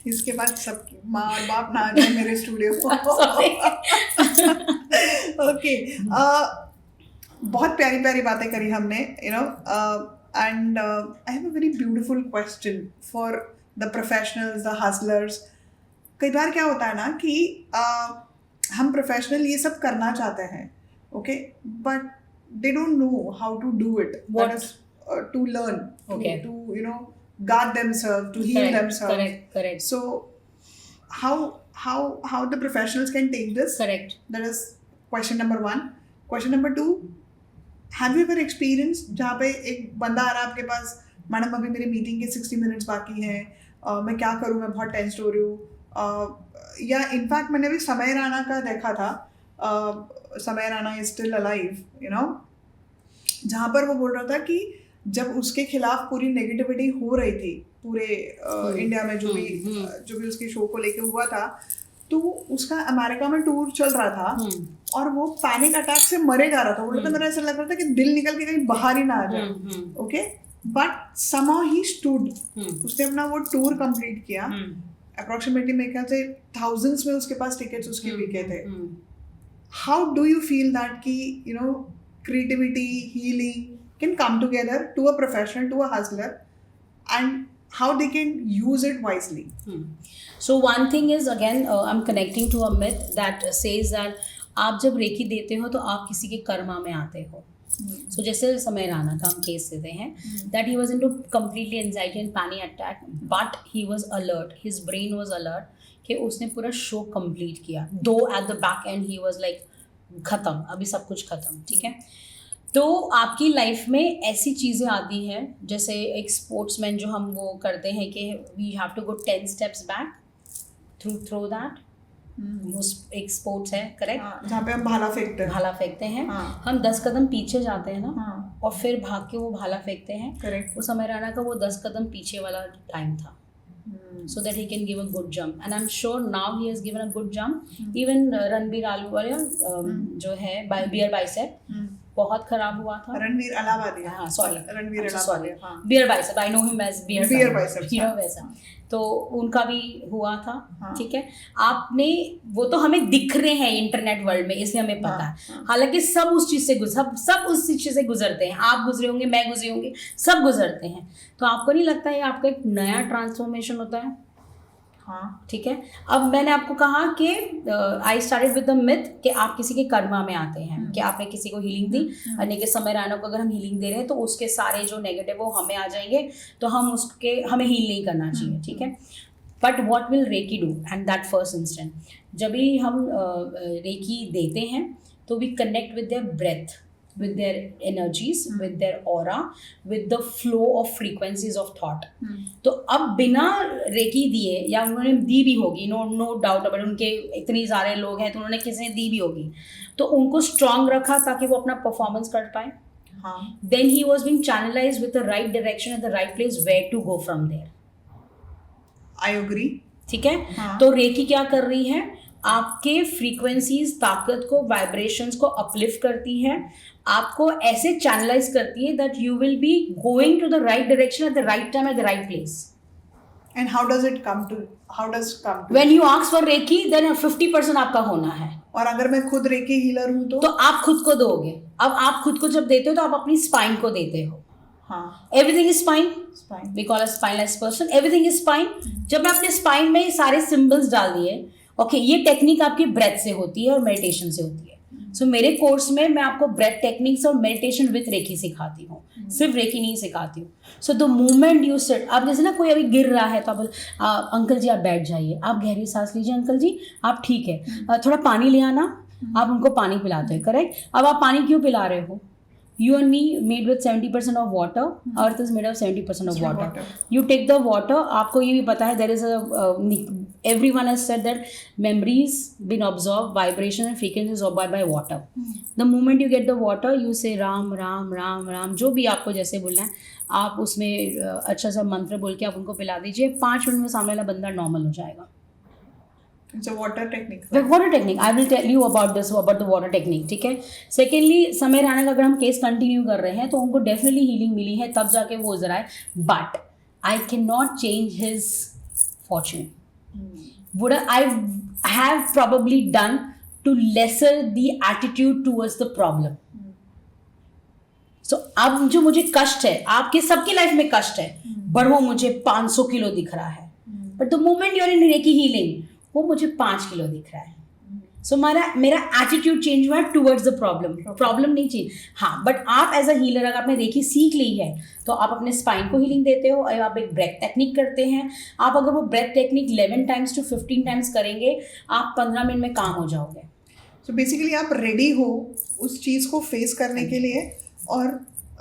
इसके बाद सबकी माँ और बाप ना आ जाए मेरे स्टूडियो को। ओके, बहुत प्यारी प्यारी बातें करी हमने, you know, and I have a very beautiful question for the professionals, the hustlers. कई बार क्या होता है ना कि हम प्रोफेशनल ये सब करना चाहते हैं, okay, but they don't know how to do it. That is to learn, to you know, guard themselves, to heal themselves. Correct. So how the professionals can take this? Correct. That is question number 1. Question number 2, have you ever experienced जहाँ पे एक बंदा आ रहा है आपके पास, madam अभी मेरी meeting के 60 मिनट्स बाकी हैं, मैं क्या करूँ, मैं बहुत टेंस्ड हो रही हूँ, या इनफैक्ट मैंने अभी समय राणा का देखा था, समय Rana is still alive, you know, जहाँ पर वो बोल रहा था कि जब उसके खिलाफ पूरी नेगेटिविटी हो रही थी पूरे इंडिया में, जो भी उसके शो को लेके हुआ था, तो उसका अमेरिका में टूर चल रहा था और वो पैनिक अटैक से मरे जा रहा था। बोल रहा था मेरा ऐसा लग रहा था कि दिल निकल के कहीं बाहर ही ना आ जाए। Okay, but somehow he stood, उसने अपना वो टूर कंप्लीट किया। अप्रोक्सीमेटली मेरे ख्याल से thousands में उसके पास टिकट्स उसके बिके थे। How do you feel that कि you know creativity, healing can come together to a professional, to a hustler, and how they can use it wisely? So one thing is again I'm connecting to a myth that says that आप जब recce देते हो तो आप किसी के कर्मा में आते हो। So जैसे समय राणा का हम केस देते हैं that he was into completely anxiety and panic attack, but he was alert, his brain was alert कि उसने पूरा शो कंप्लीट किया, though at the back end he was like खत्म, अभी सब कुछ खत्म, ठीक है। तो आपकी लाइफ में ऐसी चीज़ें आती हैं, जैसे एक स्पोर्ट्समैन जो हम वो करते हैं कि we have to go 10 steps back through that, वो एक स्पोर्ट्स है, करेक्ट, जहाँ पे हम भाला फेंकते हैं। हम 10 कदम पीछे जाते हैं ना, और फिर भाग के वो भाला फेंकते हैं, करेक्ट। वो समय राणा का वो 10 कदम पीछे वाला टाइम था, so that he can give a good jump, and I'm sure now he has given a good jump. Even Ranbir Ahluwalia जो है बियर बाइसेप बहुत खराब हुआ था। रणवीर अलाहाबादी, हाँ sorry, Ranveer Allahabadi, beer biceps, I know him as beer biceps, you know वैसा, तो उनका भी हुआ था, ठीक है। आपने वो तो हमें दिख रहे हैं इंटरनेट वर्ल्ड में, इसलिए हमें पता है, हालांकि सब उस चीज़ से सब उस चीज़ से गुजरते हैं, आप गुजरे होंगे, मैं गुजरी होंगी, सब गुजरते हैं। तो आपको नहीं लगता है आपका एक नया ट्रांसफॉर्मेशन होता है? हाँ, ठीक है। अब मैंने आपको कहा कि आई स्टार्टेड विद द मिथ कि आप किसी के कर्मा में आते हैं, कि आपने किसी को हीलिंग दी, अन्य के समय राणा को अगर हम हीलिंग दे रहे हैं तो उसके सारे जो नेगेटिव वो हमें आ जाएंगे, तो हमें हील नहीं करना चाहिए, ठीक है। But what will Reiki do and that first instant, जब भी हम रेकी देते हैं तो we connect with their breath, with their energies, with their aura, with the flow of frequencies of thought. तो अब बिना रेकी दिए, या उन्होंने दी भी होगी, नो डाउट अबाउट, उनके इतने सारे लोग हैं तो उन्होंने किसी ने दी भी होगी, तो उनको स्ट्रांग रखा ताकि वो अपना परफॉर्मेंस कर पाए। Then he was being channelized with the right direction at the right place where to go from there. I agree. ठीक है। तो रेकी क्या कर रही है, आपके फ्रीक्वेंसीज, ताकत को, वाइब्रेशंस को अपलिफ्ट करती है, आपको ऐसे चैनलाइज करती है that you will be going to the right direction at the right time at the right place. And how does come to when you ask for Reiki, then 50% आपका होना है। और अगर मैं खुद रेकी हीलर हूं तो आप खुद को दोगे। अब आप खुद को जब देते हो तो आप अपनी स्पाइन को देते हो। हाँ, everything is spine, we call a spineless person, everything is spine. जब मैं अपने स्पाइन में सारे सिंबल्स डाल दिए, ओके, ये टेक्निक आपकी ब्रेथ से होती है और मेडिटेशन से होती है। सो मेरे कोर्स में मैं आपको ब्रेथ टेक्निक्स और मेडिटेशन विथ रेकी सिखाती हूँ, सिर्फ रेकी नहीं सिखाती हूँ। So the moment you sit, आप जैसे ना कोई अभी गिर रहा है तो आप अंकल जी आप बैठ जाइए, आप गहरी सांस लीजिए, अंकल जी आप ठीक है, थोड़ा पानी ले आना, आप उनको पानी पिलाते हैं, करेक्ट। अब आप पानी क्यों पिला रहे हो? You and me made with 70% of water. Earth is made of 70% of water. You take the water. आपको ये भी पता है there is a everyone has said that memories been absorbed, vibration and frequency is absorbed by water. The moment you get the water, you say Ram Ram Ram Ram, जो भी आपको जैसे बोलना है, आप उसमें अच्छा सा मंत्र बोल के आप उनको पिला दीजिए। 5 मिनट में सामने वाला बंदा नॉर्मल हो जाएगा। It's a water technique. The water technique. I will tell you about this, about the water technique. ठीक है। Secondly, समय राणा का अगर हम केस कंटिन्यू कर रहे हैं तो उनको डेफिनेटली हीलिंग मिली है, तब जाके वो उजरा है। But I cannot change his fortune. Would I have probably done to lesser the attitude towards the problem. So अब जो मुझे कष्ट है, आपके सबके लाइफ में कष्ट है, पर वो मुझे 500 किलो दिख रहा है। But the moment you're in recce healing, वो मुझे 5 किलो दिख रहा है। सो मेरा एटीट्यूड चेंज हुआ टूवर्ड्स द प्रॉब्लम नहीं चेंज। हाँ, बट आप एज अ हीलर अगर आपने रेकी सीख ली है तो आप अपने स्पाइन को हीलिंग देते हो, आप एक ब्रेथ टेक्निक करते हैं। आप अगर वो breath technique 11 times to 15 times करेंगे, आप 15 मिनट में काम हो जाओगे। सो बेसिकली आप रेडी हो उस चीज़ को फेस करने के लिए और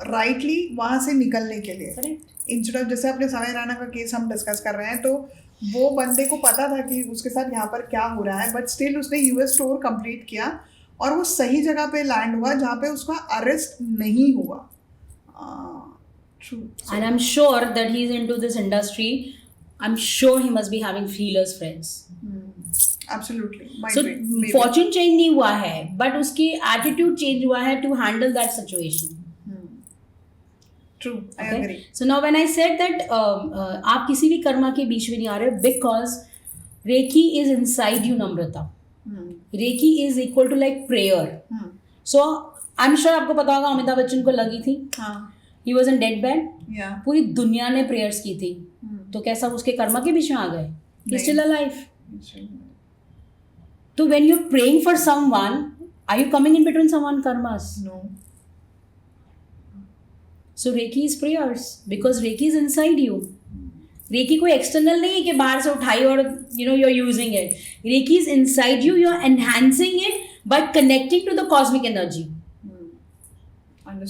राइटली वहाँ से निकलने के लिए। इंस्टेड ऑफ, जैसे अपने समय राणा का केस हम डिस्कस कर रहे हैं, तो वो बंदे को पता था कि उसके साथ यहाँ पर क्या हो रहा है, बट स्टिल उसने यूएस टूर कंप्लीट किया और वो सही जगह पे लैंड हुआ जहाँ पे उसका अरेस्ट नहीं हुआ। True. And I'm sure that he's into this industry. I'm sure he must be having healers friends. Absolutely. Might So be. Maybe. fortune change नहीं हुआ है, but उसकी attitude change हुआ है to handle that situation. True. I Okay? agree. So now when I said that आप किसी भी कर्मा के बीच में नहीं आ रहे हो, because Reiki is inside you, Namrata. Reiki is equal to like prayer. So I'm sure आपको पता होगा अमिताभ बच्चन को लगी थी. हाँ. He was in dead bed. Yeah. पूरी दुनिया ने प्रेयर्स की थी. तो कैसा उसके कर्मा के बीच में आ गए? He's still alive. So when you're praying for someone, are you coming in between someone's karmas? No. So Reiki is prayers because Reiki is inside you. Reiki कोई external नहीं है कि बाहर से उठाई और you're using it. Reiki is inside you. You're enhancing it by connecting to the cosmic energy.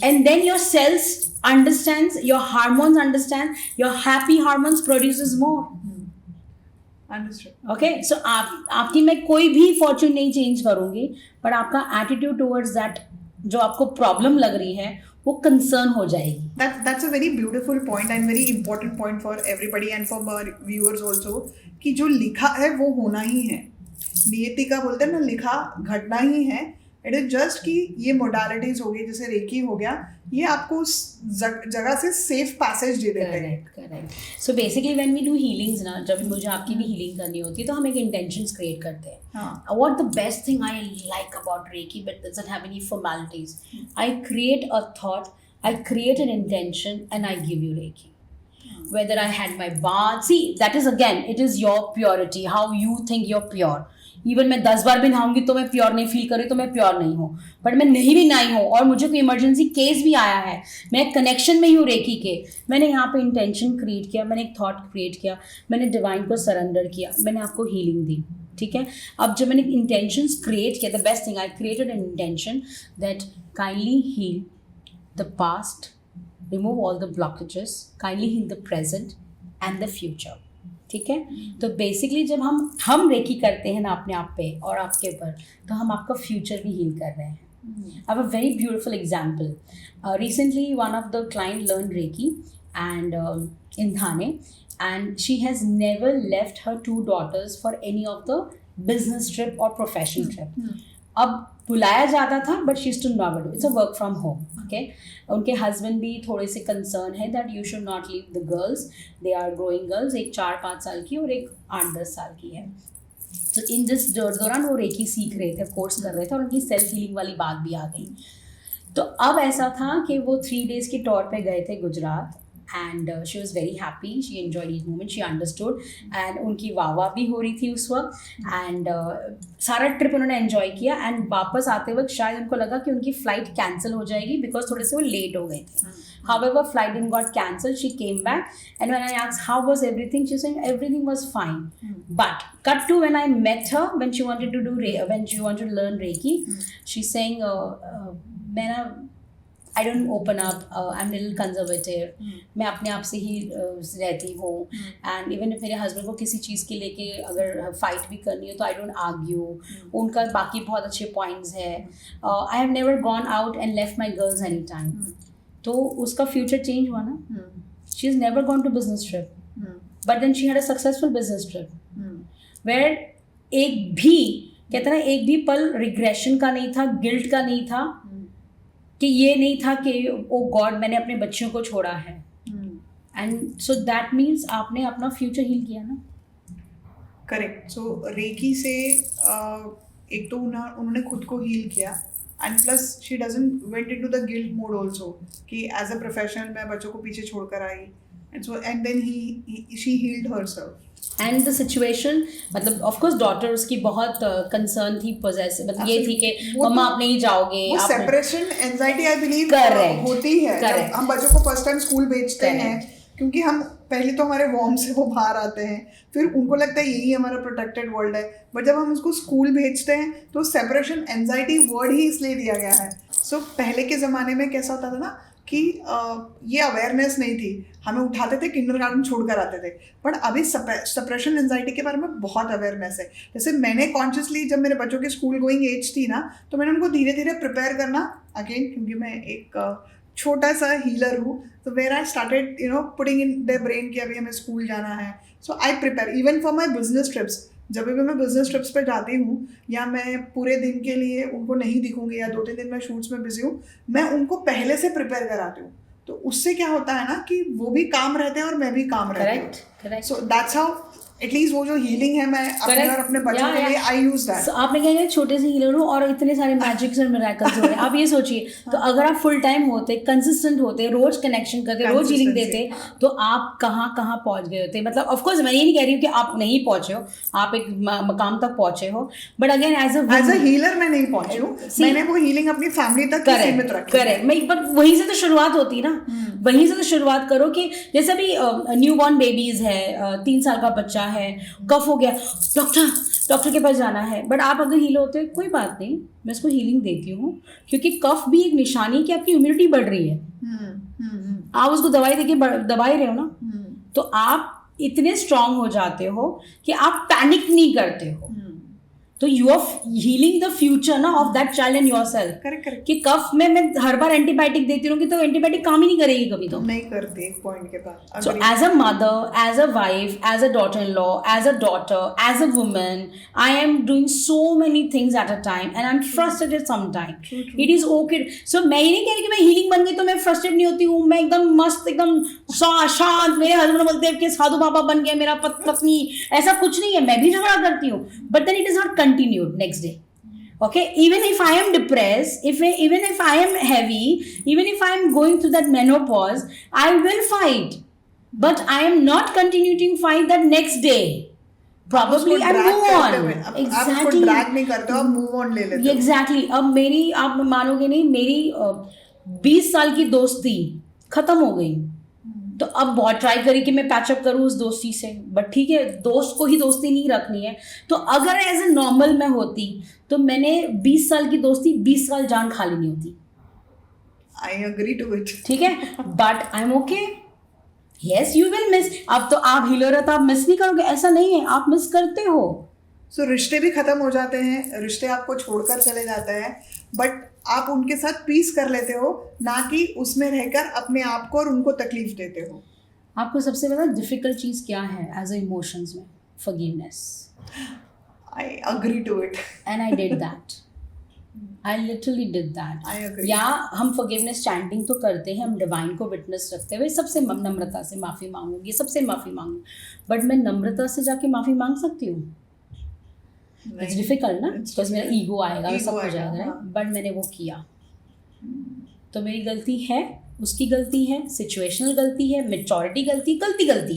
And then your cells understands, your hormones understand, your happy hormones produces more. Understood. Okay, so आपकी मैं कोई भी Fortune नहीं change करूंगी, पर आपका attitude towards that जो आपको प्रॉब्लम लग रही है वो कंसर्न हो जाएगी. That's a very beautiful point and very important point for everybody and for our viewers also कि जो लिखा है वो होना ही है. नियति का बोलते हैं ना, लिखा घटना ही है. इट इज जस्ट कि ये मोडालिटीज हो गई, जैसे रेकी हो गया, ये आपको उस जगह से सेफ पैसेज दे देते हैं. Correct. So basically when we do healings ना, जब मुझे आपकी भी हीलिंग करनी होती है तो हम एक इंटेंशंस क्रिएट करते हैं. What the best thing I like about Reiki, but doesn't have any formalities. I create a thought, I create an intention and I give you Reiki. Whether I had my bath, see that is again, it is your purity, how you think you're pure. Even मैं 10 बार भी नहाऊंगी तो मैं pure नहीं feel करी तो मैं pure नहीं हूँ, बट मैं नहीं भी नहाई हूँ और मुझे कोई इमरजेंसी केस भी आया है, मैं कनेक्शन में ही हूँ रेकी के, मैंने यहाँ पे इंटेंशन क्रिएट किया, मैंने एक थॉट क्रिएट किया, मैंने डिवाइन को सरेंडर किया, मैंने आपको हीलिंग दी. ठीक है, अब जब मैंने इंटेंशंस क्रिएट किया, the best thing I created an intention that kindly heal the past, remove all the blockages, kindly heal the present and the future. ठीक है, तो बेसिकली जब हम रेकी करते हैं ना अपने आप पे और आपके ऊपर, तो हम आपका फ्यूचर भी हील कर रहे हैं. I have a very beautiful example. Recently, one of the client learned Reiki and in Thane, and she has never left her 2 daughters for any of the business trip or professional trip. अब बुलाया जाता था, but she to not do. It's a work from home. Okay, उनके husband भी थोड़े से concern है that you should not leave the girls, they are growing girls. एक 4-5 साल की और एक 8-10 साल की है. तो इन दिस दौरान वो रेकी सीख रहे थे, कोर्स कर रहे थे, और उनकी सेल्फ हीलिंग वाली बात भी आ गई. तो अब ऐसा था कि वो 3 days की टूर पे गए थे Gujarat, and she was very happy, she enjoyed each moment, she understood, and उनकी वाह भी हो रही थी उस वक्त, and सारा ट्रिप उन्होंने एंजॉय किया. एंड वापस आते वक्त शायद उनको लगा कि उनकी फ़्लाइट कैंसिल हो जाएगी बिकॉज थोड़े से वो लेट हो गए थे. However, flight didn't got cancelled. She came back, and when I asked how was everything, she was saying everything was fine. But cut to when I met her, when she wanted to learn Reiki, she's saying, I don't open up, I'm a little conservative, मैं अपने आप से ही रहती हूँ. And even मेरे husband को किसी चीज़ के लेके अगर फाइट भी करनी हो तो आई डोंट आर्ग्यू. उनका बाकी बहुत अच्छे पॉइंट्स है. I have never gone out and left my girls any time. तो उसका फ्यूचर चेंज हुआ ना. She is never gone to business trip, but then she had a successful business trip where एक भी कहते ना, एक भी पल रिग्रेशन का नहीं था, गिल्ट का नहीं था, कि ये नहीं था कि ओ गॉड मैंने अपने बच्चों को छोड़ा है. एंड सो दैट मीन्स आपने अपना फ्यूचर हील किया ना. करेक्ट. सो रेकी से एक तो उन्होंने खुद को हील किया, and plus she doesn't went into the guilt mode also कि एज अ प्रोफेशनल मैं बच्चों को पीछे छोड़कर आई, and then she healed herself. And the situation, मतलब ऑफ कोर्स डॉटर उसकी बहुत कंसर्न थी, पोजेसिव, मतलब ये थी कि मम्मा आप नहीं जाओगे. वो सेपरेशन एंजाइटी आई बिलीव होती है जब हम बच्चों को फर्स्ट टाइम स्कूल भेजते हैं, क्योंकि हम पहले तो हमारे वॉर्म से वो बाहर आते हैं, फिर उनको लगता है यही हमारा प्रोटेक्टेड वर्ल्ड है, बट जब हम उसको स्कूल भेजते हैं तो सेपरेशन एंजाइटी वर्ड ही इसलिए दिया गया है. सो पहले के ज़माने में कैसा होता था ना कि ये अवेयरनेस नहीं थी, हमें उठाते थे किंडरगार्टन छोड़कर आते थे, बट अभी सप्रेशन एंजाइटी के बारे में बहुत अवेयरनेस है. जैसे मैंने कॉन्शियसली जब मेरे बच्चों की स्कूल गोइंग एज थी ना, तो मैंने उनको धीरे धीरे प्रिपेयर करना अगेन, क्योंकि मैं एक छोटा सा हीलर हूँ. तो where I started putting in their brain कि अभी हमें स्कूल जाना है. So I prepare even for my business trips. जब भी मैं बिजनेस ट्रिप्स पे जाती हूँ या मैं पूरे दिन के लिए उनको नहीं दिखूंगी या 2-3 दिन मैं शूट्स में बिजी हूँ, मैं उनको पहले से प्रिपेयर कराती हूँ. तो उससे क्या होता है ना कि वो भी काम रहते हैं और मैं भी काम रहती हूँ. Correct. So that's how at least वो जो हीलिंग है मैं अपने और अपने बच्चों के लिए आई यूज दैट. आपने क्या किया, छोटे से हीलर हो और इतने सारे मैजिक्स और मिरेकल्स हो रहे हैं. आप ये सोचिए, तो अगर आप फुल टाइम होते, कंसिस्टेंट होते, रोज कनेक्शन करते, रोज हीलिंग देते, तो आप कहाँ कहाँ पहुंच गए होते. मतलब ऑफ कोर्स मैं ये नहीं कह रही हूँ कि आप नहीं पहुंचे हो, आप एक मकाम तक पहुंचे हो, but again as a healer मैं नहीं पहुंची हूँ. मैंने वो हीलिंग अपनी फैमिली तक सीमित रखी. करेक्ट. बट वहीं से तो शुरुआत होती ना. वहीं से तो शुरुआत करो कि जैसे अभी न्यू बॉर्न बेबीज है, 3 साल का बच्चा है, कफ हो गया, डॉक्टर के पास जाना है. बट आप अगर हील होते, कोई बात नहीं, मैं इसको हीलिंग देती हूँ, क्योंकि कफ भी एक निशानी कि आपकी इम्यूनिटी बढ़ रही है. आप उसको दवाई देके दबा ही रहे हो ना. तो आप इतने स्ट्रांग हो जाते हो कि आप पैनिक नहीं करते हो. तो you are healing the future ना of that child and yourself. Correct. कि कफ में मैं हर बार एंटीबायोटिक देती रहूंगी तो एंटीबायोटिक काम ही नहीं करेगी कभी. तो नहीं करती एक पॉइंट के बाद. So as a mother, as a wife, as a daughter in law, as a daughter, as a woman, I am doing so many things at a time and I am frustrated some time. It is okay. So मैं ये नहीं कह रही कि मैं healing बन गई तो मैं फ्रस्ट्रेट नहीं होती हूँ. मैं एकदम मस्त, एकदम शांत. मेरे हस्बैंड बोलते हैं कि साधु बाबा बन गया मेरा पत्नी. ऐसा कुछ नहीं है. मैं भी झगड़ा करती हूँ, but then it is not continued next day. Okay, even if I am depressed, even if I am heavy, even if I am going through that menopause, I will fight, but I am not continuing fight that next day. Probably I move on. Exactly. Drag नहीं करते हो, आप move on ले लेते हो. Exactly. अब मेरी, आप मानोगे नहीं, मेरी 20 साल की दोस्ती खत्म हो गई. तो अब बहुत ट्राई करी कि मैं पैचअप करूँ उस दोस्ती से, बट ठीक है, दोस्त को ही दोस्ती नहीं रखनी है. तो अगर एज ए नॉर्मल मैं होती तो मैंने 20 साल की दोस्ती 20 साल जान खा लेनी होती. I agree to it. ठीक है, but I am okay. Yes, you will miss. अब तो आप हीलर हो तो आप मिस नहीं करोगे, ऐसा नहीं है, आप मिस करते हो. सो रिश्ते भी खत्म हो जाते हैं, रिश्ते आपको छोड़कर चले जाते हैं, बट आप उनके साथ पीस कर लेते हो, ना कि उसमें रहकर अपने आप को और उनको तकलीफ देते हो. आपको सबसे ज़्यादा डिफिकल्ट चीज़ क्या है एज ए इमोशंस में? Forgiveness. I agree to it and I did that. I literally did that. I agree. या हम forgiveness chanting तो करते हैं, हम डिवाइन को विटनेस रखते हुए सबसे नम्रता से माफ़ी मांगूंगी, सबसे माफ़ी मांगू, बट मैं नम्रता से जाके माफ़ी मांग सकती हूँ? इट्स डिफिकल्ट ना, बिकॉज मेरा ईगो आएगा, सब हो जाएगा. बट मैंने वो किया, तो मेरी गलती है, उसकी गलती है, सिचुएशनल गलती है, मेचोरिटी गलती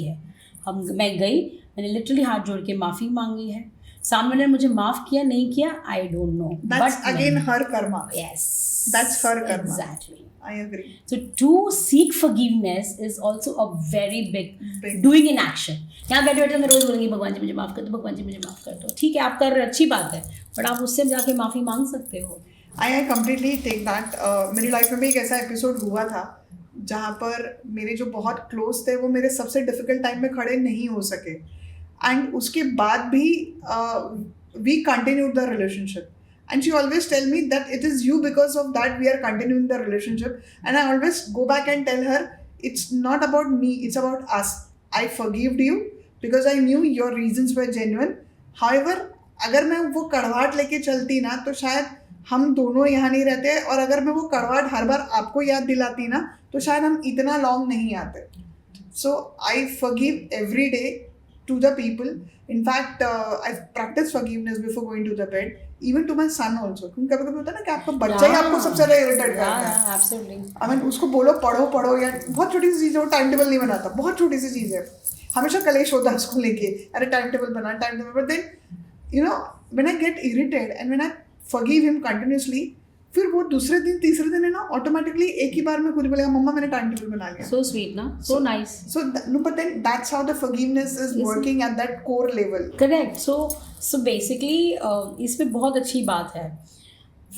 है. मैं गई, मैंने लिटरली हाथ जोड़ के माफ़ी मांगी है. सामने ने मुझे माफ किया नहीं किया, आई don't no. That's again her karma. Yes. That's her karma. Exactly. I agree. So to seek forgiveness is also a very big doing in action. यहाँ बैठे बैठे मैं रोज बोलूँगी भगवान जी मुझे माफ़ कर दो, भगवान जी मुझे माफ़ कर दो. ठीक है, आप कर रहे, अच्छी बात है, बट आप उससे जाके माफ़ी मांग सकते हो. I completely take that. मेरी लाइफ में भी एक ऐसा एपिसोड हुआ था जहाँ पर मेरे जो बहुत क्लोज थे वो मेरे सबसे डिफिकल्ट टाइम में खड़े नहीं हो सके, एंड उसके बाद भी we continued the relationship. And she always tell me that it is you, because of that we are continuing the relationship. And I always go back and tell her, it's not about me, it's about us. I forgave you because I knew your reasons were genuine. However, अगर मैं वो कड़वाहट लेके चलती ना तो शायद हम दोनों यहाँ नहीं रहते, और अगर मैं वो कड़वाहट हर बार आपको याद दिलाती ना तो शायद हम इतना लॉन्ग नहीं आते. So I forgive every day to the people. In fact, I've practiced forgiveness before going to the bed, even to my son also. क्योंकि कभी-कभी होता है ना कि आपका बच्चा ही आपको सबसे ज़्यादा इरिटेट करता है. Absolutely. I mean, उसको बोलो पढ़ो, या बहुत छोटी सी चीज़ है, वो टाइम टेबल नहीं बनाता, बहुत छोटी सी चीज़ है, हमेशा कलेश होता है उसको लेके, अरे टाइम टेबल बना, but then when I get irritated and when I forgive him continuously, फिर वो दूसरे दिन तीसरे दिन है ना ऑटोमेटिकली एक ही बार में खुद बोलेगा मम्मा मैंने टाइम टेबल बना लिया. So sweet ना, so nice. So no, but then that's how the forgiveness is working at that core level. Correct. So basically इसमें बहुत अच्छी बात है.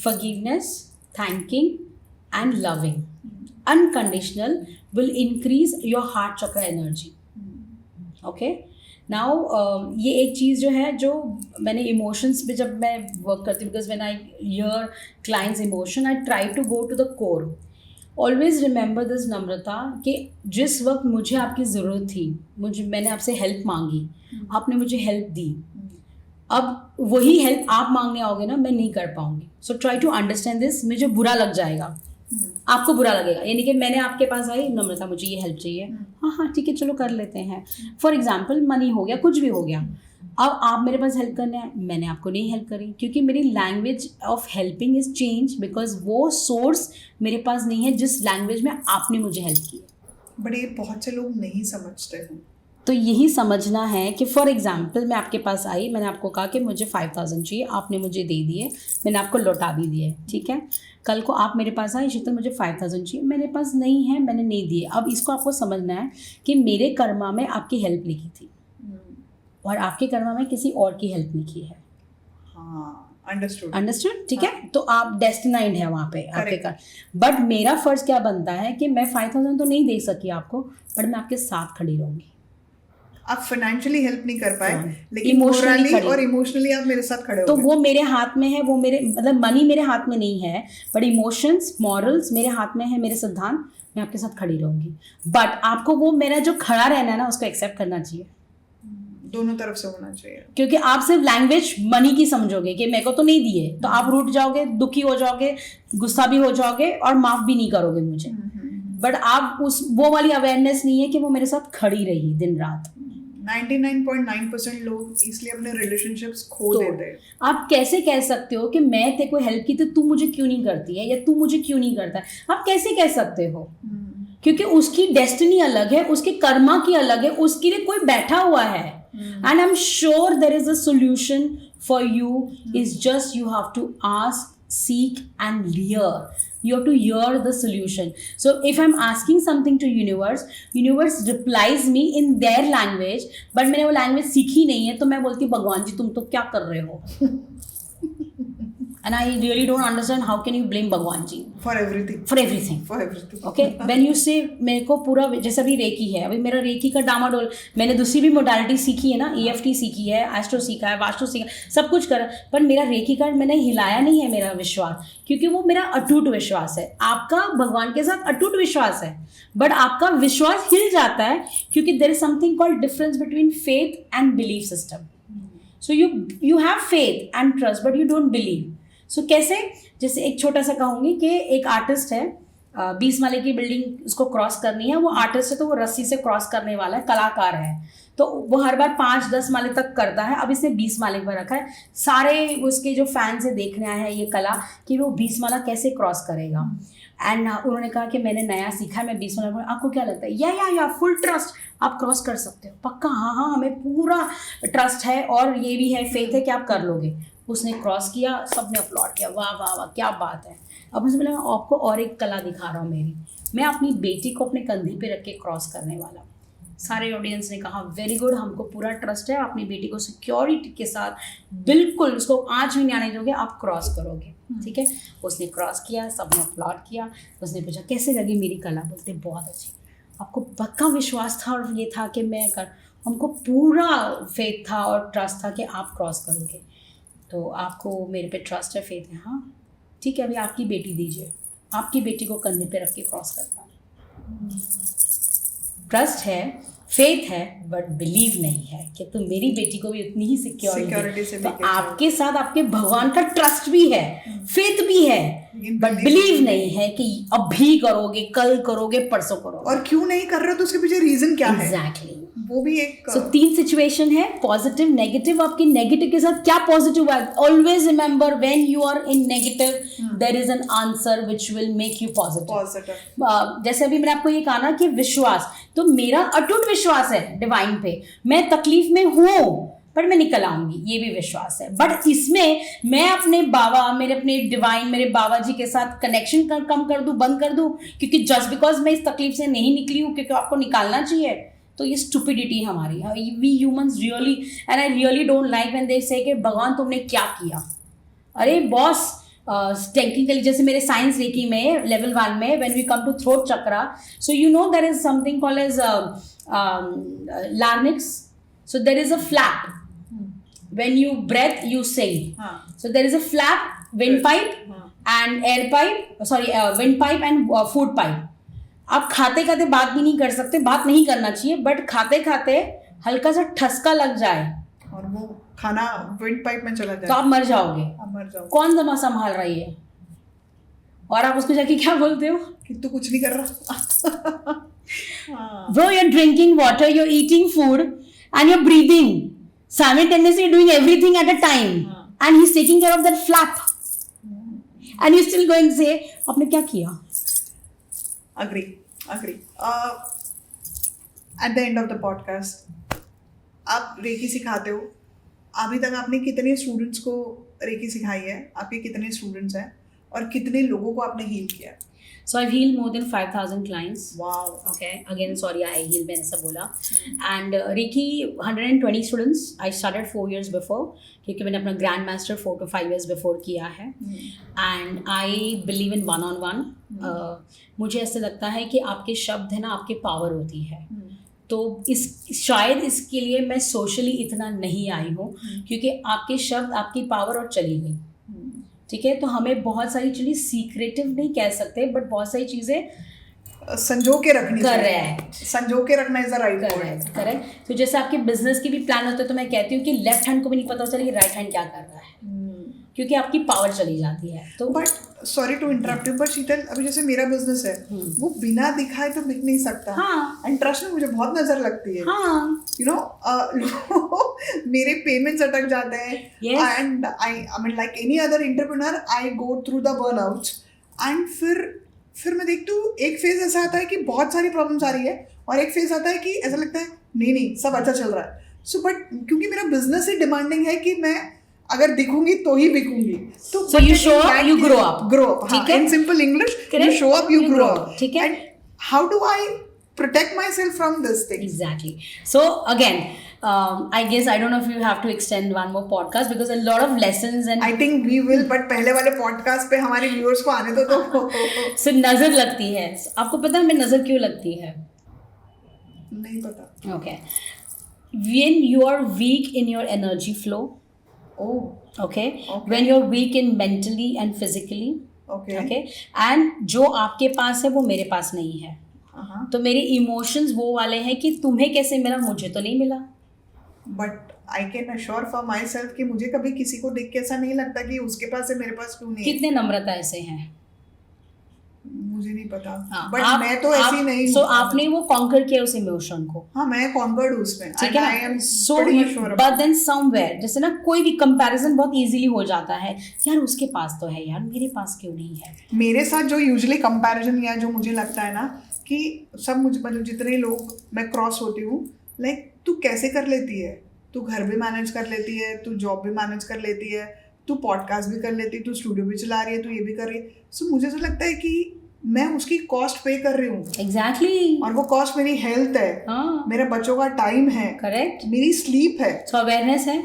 Forgiveness, thanking and loving, unconditional will increase your heart chakra energy. Okay. Now ये एक चीज़ जो है, जो मैंने इमोशंस पे जब मैं वर्क करती हूँ, because when I hear clients emotion I try to go to the core. Always remember this Namrata कि जिस वक्त मुझे आपकी ज़रूरत थी, मैंने आपसे हेल्प मांगी, आपने मुझे हेल्प दी, अब वही हेल्प आप मांगने आओगे ना, मैं नहीं कर पाऊंगी. So try to understand this. मुझे बुरा लग जाएगा, आपको बुरा लगेगा, यानी कि मैंने आपके पास आई, नम्रता मुझे ये हेल्प चाहिए, हाँ हाँ ठीक है चलो कर लेते हैं. फॉर एग्जाम्पल मनी हो गया, कुछ भी हो गया. अब आप मेरे पास हेल्प करने आए, मैंने आपको नहीं हेल्प करी, क्योंकि मेरी language of helping is change, because वो सोर्स मेरे पास नहीं है जिस लैंग्वेज में आपने मुझे हेल्प की. बट ये बहुत से लोग नहीं समझते हैं. तो यही समझना है कि फॉर एग्जाम्पल मैं आपके पास आई, मैंने आपको कहा कि मुझे 5,000 चाहिए, आपने मुझे दे दिए, मैंने आपको लौटा भी दिए, ठीक है. कल को आप मेरे पास आए, शीतल मुझे 5,000 चाहिए, मेरे पास नहीं है, मैंने नहीं दिए. अब इसको आपको समझना है कि मेरे कर्मा में आपकी हेल्प लिखी थी और आपके कर्मा में किसी और की हेल्प लिखी है. हाँ, अंडरस्टूड, ठीक है. तो आप डेस्टिनाइड है वहाँ पे आपके कर्म. बट मेरा फर्ज क्या बनता है कि मैं 5,000 तो नहीं दे सकी आपको, बट मैं आपके साथ खड़ी रहूंगी. आप फाइनेंशियली हेल्प नहीं कर पाए, हाँ, लेकिन मोरली और इमोशनली आप मेरे साथ खड़े हो तो गए. वो मेरे हाथ में है, वो मेरे मतलब मनी मेरे हाथ में नहीं है, बट इमोशंस मॉरल्स मेरे हाथ में है, मेरे सिद्धांत, मैं आपके साथ खड़ी रहूंगी. बट आपको वो मेरा जो खड़ा रहना है ना, उसको एक्सेप्ट करना चाहिए. दोनों तरफ से होना चाहिए. क्योंकि आप सिर्फ लैंग्वेज मनी की समझोगे कि मेरे को तो नहीं दिए, तो आप रूठ जाओगे, दुखी हो जाओगे, गुस्सा भी हो जाओगे और माफ भी नहीं करोगे मुझे. बट आप वो वाली अवेयरनेस नहीं है कि वो मेरे साथ खड़ी रही दिन रात. 99.9% लोग इसलिए अपने रिलेशनशिप्स खो देते हैं. आप कैसे कह सकते हो कि मैं तेरे को हेल्प की तो तू मुझे क्यों नहीं करती है, या तू मुझे क्यों नहीं करता है? आप कैसे कह सकते हो? क्योंकि उसकी डेस्टिनी अलग है, उसके कर्मा की अलग है, उसके लिए कोई बैठा हुआ है. And I am sure there is a solution for you. Is just you have to ask, seek and hear. You have to hear the solution. So if I'm asking something to universe replies me in their language, but मैंने वो language सीखी नहीं है, तो मैं बोलती हूँ भगवान जी तुम तो क्या कर रहे हो. And I really don't understand how can you blame भगवान जी for everything. Okay, when you say मेरे को पूरा, जैसे अभी रेकी है, अभी मेरा रेकी का डामाडोल, मैंने दूसरी भी मोडालिटी सीखी है ना, EFT सीखी है, एस्ट्रो सीखा है, वास्तु सीखा, सब कुछ करा, पर मेरा रेकी का मैंने हिलाया नहीं है मेरा विश्वास, क्योंकि वो मेरा अटूट विश्वास है. आपका भगवान के साथ अटूट विश्वास है, बट आपका विश्वास हिल जाता है क्योंकि there is something called difference between faith and belief system. So you have faith and trust but you don't believe. So कैसे? जैसे एक छोटा सा कहूँगी कि एक आर्टिस्ट है, 20 माले की बिल्डिंग उसको क्रॉस करनी है, वो आर्टिस्ट है तो वो रस्सी से क्रॉस करने वाला है, कलाकार है, तो वो हर बार 5-10 माले तक करता है. अब इसने 20 माले पर रखा है, सारे उसके जो फैंस है देखने आए हैं ये कला कि वो 20 माला कैसे क्रॉस करेगा. एंड उन्होंने कहा कि मैंने नया सीखा है, मैं 20 माला, आपको क्या लगता है? या फुल ट्रस्ट, आप क्रॉस कर सकते हो पक्का? हाँ हमें पूरा ट्रस्ट है और ये भी है, फेथ है कि आप कर लोगे. उसने क्रॉस किया, सबने अपलॉड किया, वाह वाह वाह क्या बात है. अब मुझे बोला मैं आपको और एक कला दिखा रहा हूँ मेरी, मैं अपनी बेटी को अपने कंधे पे रख के क्रॉस करने वाला. सारे ऑडियंस ने कहा वेरी गुड, हमको पूरा ट्रस्ट है, अपनी बेटी को सिक्योरिटी के साथ बिल्कुल उसको आँच भी नहीं आने दोगे, आप क्रॉस करोगे. ठीक है, उसने क्रॉस किया, सबने अपलॉड किया. उसने पूछा कैसे लगी मेरी कला? बोलते बहुत अच्छी. आपको पक्का विश्वास था और ये था कि मैं हमको पूरा फेथ था और ट्रस्ट था कि आप क्रॉस करोगे, तो आपको मेरे पे ट्रस्ट है, फेथ है. हाँ ठीक है, अभी आपकी बेटी दीजिए, आपकी बेटी को कंधे पे रख के क्रॉस करता हूँ. ट्रस्ट है, फेथ है, बट बिलीव नहीं है कि तुम मेरी बेटी को भी उतनी ही सिक्योरिटी से. तो आपके साथ आपके भगवान का ट्रस्ट भी है, फेथ भी है, बट बिलीव नहीं है कि अभी करोगे, कल करोगे, परसों करोगे. और क्यों नहीं कर रहे हो तो उसके पीछे रीजन क्या है? एग्जैक्टली. वो भी एक 3 सिचुएशन है, पॉजिटिव, नेगेटिव. आपके नेगेटिव के साथ क्या पॉजिटिव है? Always remember when you are in negative there is an answer which will make you positive. जैसे अभी मैंने आपको ये कहा ना कि विश्वास, तो मेरा अटूट विश्वास है डिवाइन पे. मैं तकलीफ में हूँ पर मैं निकल आऊंगी, ये भी विश्वास है. बट इसमें मैं अपने बाबा, अपने डिवाइन, मेरे बाबा जी के साथ कनेक्शन कम कर दूं, बंद कर दूं, क्योंकि जस्ट बिकॉज मैं इस तकलीफ से नहीं निकली हूँ, क्योंकि आपको निकालना चाहिए, तो ये स्टुपिडिटी हमारी. We humans really, and I really don't like when they say कि भगवान तुमने क्या किया. अरे बॉस, टेक्निकली जैसे मेरे साइंस रेकी में लेवल 1 में when we come to throat chakra, so you know there is something called as larynx. So there is a flap when you breath you sing. So there is a flap, windpipe, and air pipe, sorry wind pipe and food pipe. आप खाते खाते बात भी नहीं कर सकते, बात नहीं करना चाहिए, बट खाते खाते हल्का सा ठसका लग जाए और वो खाना विंड पाइप में चला तो जाए, आप मर जाओगे. आप मर जाओ. कौन दमा संभाल रही है, और आप उसको जाके क्या बोलते हो? कि तू कुछ नहीं कर रहा. Bro, you're drinking water, you're eating food, and you're breathing. Simultaneously, you're doing everything at a time. And he's taking care of that flap. And you're still going to say, आपने क्या किया? Agree. At the end of the podcast, आप recce सिखाते हो. अभी तक आपने कितने स्टूडेंट्स को रेकी सिखाई है? आपके कितने स्टूडेंट्स हैं और कितने लोगों को आपने हील किया? So I've healed more than 5,000 clients. Wow. Okay. Again, sorry, I healed मैंने सब बोला. And Reiki, 120 students. I started 4 years before. क्योंकि मैंने अपना grand master 4 to 5 years before किया है. And I believe in one-on-one. मुझे ऐसा लगता है कि आपके शब्द है ना, आपकी पावर होती है. तो शायद इसके लिए मैं सोशली इतना नहीं आई हूँ, क्योंकि आपके शब्द, आपकी पावर और चली गई. ठीक है, तो हमें बहुत सारी चीज़ें सीक्रेटिव नहीं कह सकते, बट बहुत सारी चीज़ें संजो के रखनी कर रहे हैं. संजो के रखना is the right word. Correct. तो जैसे आपके बिजनेस के भी प्लान होते हैं, तो मैं कहती हूँ कि लेफ्ट हैंड को भी नहीं पता चले कि राइट हैंड क्या कर रहा है, क्योंकि आपकी पावर चली जाती है. तो but sorry to interrupt you, but Sheetal, अभी जैसे मेरा बिजनेस है, वो बिना दिखाए तो बिक नहीं सकता. हाँ. एंड ट्रस्ट में मुझे बहुत नजर लगती है. हाँ. यू नो, मेरे पेमेंट्स अटक जाते हैं. And I mean like any other entrepreneur, I go through the burnouts. And फिर मैं देखती हूँ, एक फेज ऐसा आता है कि बहुत सारी प्रॉब्लम्स आ रही है, और एक फेज आता है कि ऐसा लगता है नहीं सब अच्छा चल रहा है. सो बट क्योंकि मेरा बिजनेस ही डिमांडिंग है कि मैं अगर दिखूंगी तो ही बिकूंगी. तो so you show up, you grow up. ठीक है, in simple English, you show up, you grow up. ठीक है. And how do I protect myself from this thing? Exactly. So again, I guess I don't know if you have to extend one more podcast, because a lot of lessons and I think we will, but पहले वाले podcast पे हमारे viewers को आने दो. so नजर लगती है. आपको पता है हमें नजर क्यों लगती है? नहीं पता. Okay. When you are weak in your energy flow. Oh. Okay. When you're weak in mentally and physically. Okay. And जो आपके पास है वो मेरे पास नहीं है. तो मेरे इमोशंस वो वाले हैं कि तुम्हें कैसे मिला, मुझे तो नहीं मिला. But I can assure for my self कि मुझे कभी किसी को देख के ऐसा नहीं लगता कि उसके पास है, मेरे पास क्यों नहीं. कितने नम्रता ऐसे हैं? मुझे नहीं पता. बट मैं तो ऐसी नहीं. सो आपने वो कॉन्कर किया उस इमोशन को. हाँ, मैं कॉन्कर्ड हूँ उसमें. ठीक है. I am so but then somewhere, जैसे ना कोई भी कंपैरिजन बहुत इजीली हो जाता है, यार उसके पास तो है, यार मेरे पास क्यों नहीं है. मेरे साथ जो यूजुअली कंपैरिजन या जो मुझे लगता है ना कि सब मुझे, मतलब जितने लोग मैं क्रॉस होती हूँ, लाइक तू कैसे कर लेती है, तू घर भी मैनेज कर लेती है, तू जॉब भी मैनेज कर लेती है, तू पॉडकास्ट भी कर लेती है, तू स्टूडियो भी चला रही है, तू ये भी कर रही है. सो मुझे तो लगता है कि मैं उसकी कॉस्ट पे कर रही हूँ. एग्जैक्टली. और वो कॉस्ट मेरी हेल्थ है. हाँ. मेरे बच्चों का टाइम है. करेक्ट. मेरी स्लीप है. सो अवेयरनेस है.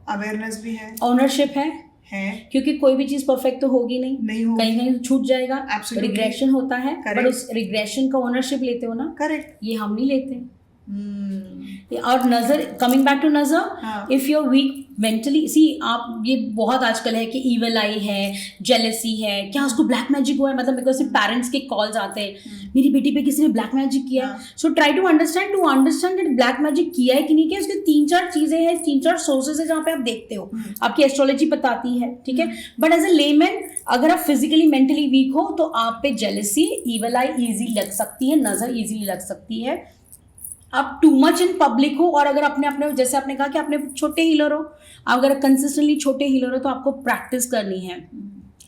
अवेयरनेस भी है. ओनरशिप है. क्योंकि कोई भी चीज परफेक्ट तो होगी नहीं होगी. कहीं छूट जाएगा. रिग्रेशन होता है. बट उस रिग्रेशन का ओनरशिप लेते हो ना. करेक्ट. ये हम नहीं लेते. और नजर, कमिंग बैक टू नजर, if you are weak mentally, see आप, ये बहुत आजकल है कि ईवल आई है, जेलसी है, क्या उसको ब्लैक मैजिक हुआ है, मतलब बिकॉज पेरेंट्स के कॉल्स आते हैं, मेरी बेटी पे किसी ने ब्लैक मैजिक किया है. So try to understand that black magic किया है कि नहीं किया. उसके 3-4 चीजें हैं, 3-4 सोर्सेज है जहाँ पे आप देखते हो. आपकी एस्ट्रोलॉजी बताती है. ठीक है. बट एज ए लेमैन, अगर आप फिजिकली मेंटली वीक हो तो आप पे जेलसी, ईवल आई ईजी लग सकती है, नजर ईजिली लग सकती है. आप टू मच इन पब्लिक हो, और अगर अपने जैसे आपने कहा कि आपने छोटे हीलर हो, आप अगर कंसिस्टेंटली छोटे हीलर हो तो आपको प्रैक्टिस करनी है.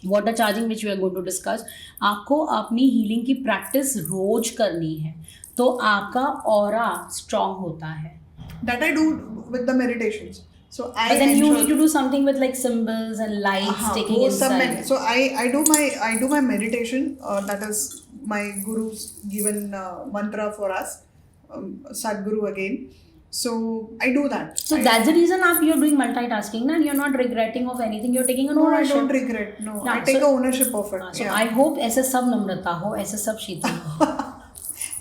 Water charging which we are going to discuss, आपको अपनी हीलिंग की प्रैक्टिस रोज करनी है, तो आपका ऑरा स्ट्रांग होता है. That I do with the meditations. So but then you need to do something with like symbols and lights taking inside. So I do my meditation. That is my guru's given mantra for us, Sadguru again. So I do that. So that's the reason you're doing multitasking, na? You're not regretting of anything. You're taking an ownership. No, I don't regret. No, I take ownership of it. So I hope ऐसे सब नम्रता हो, ऐसे सब शीतल हो.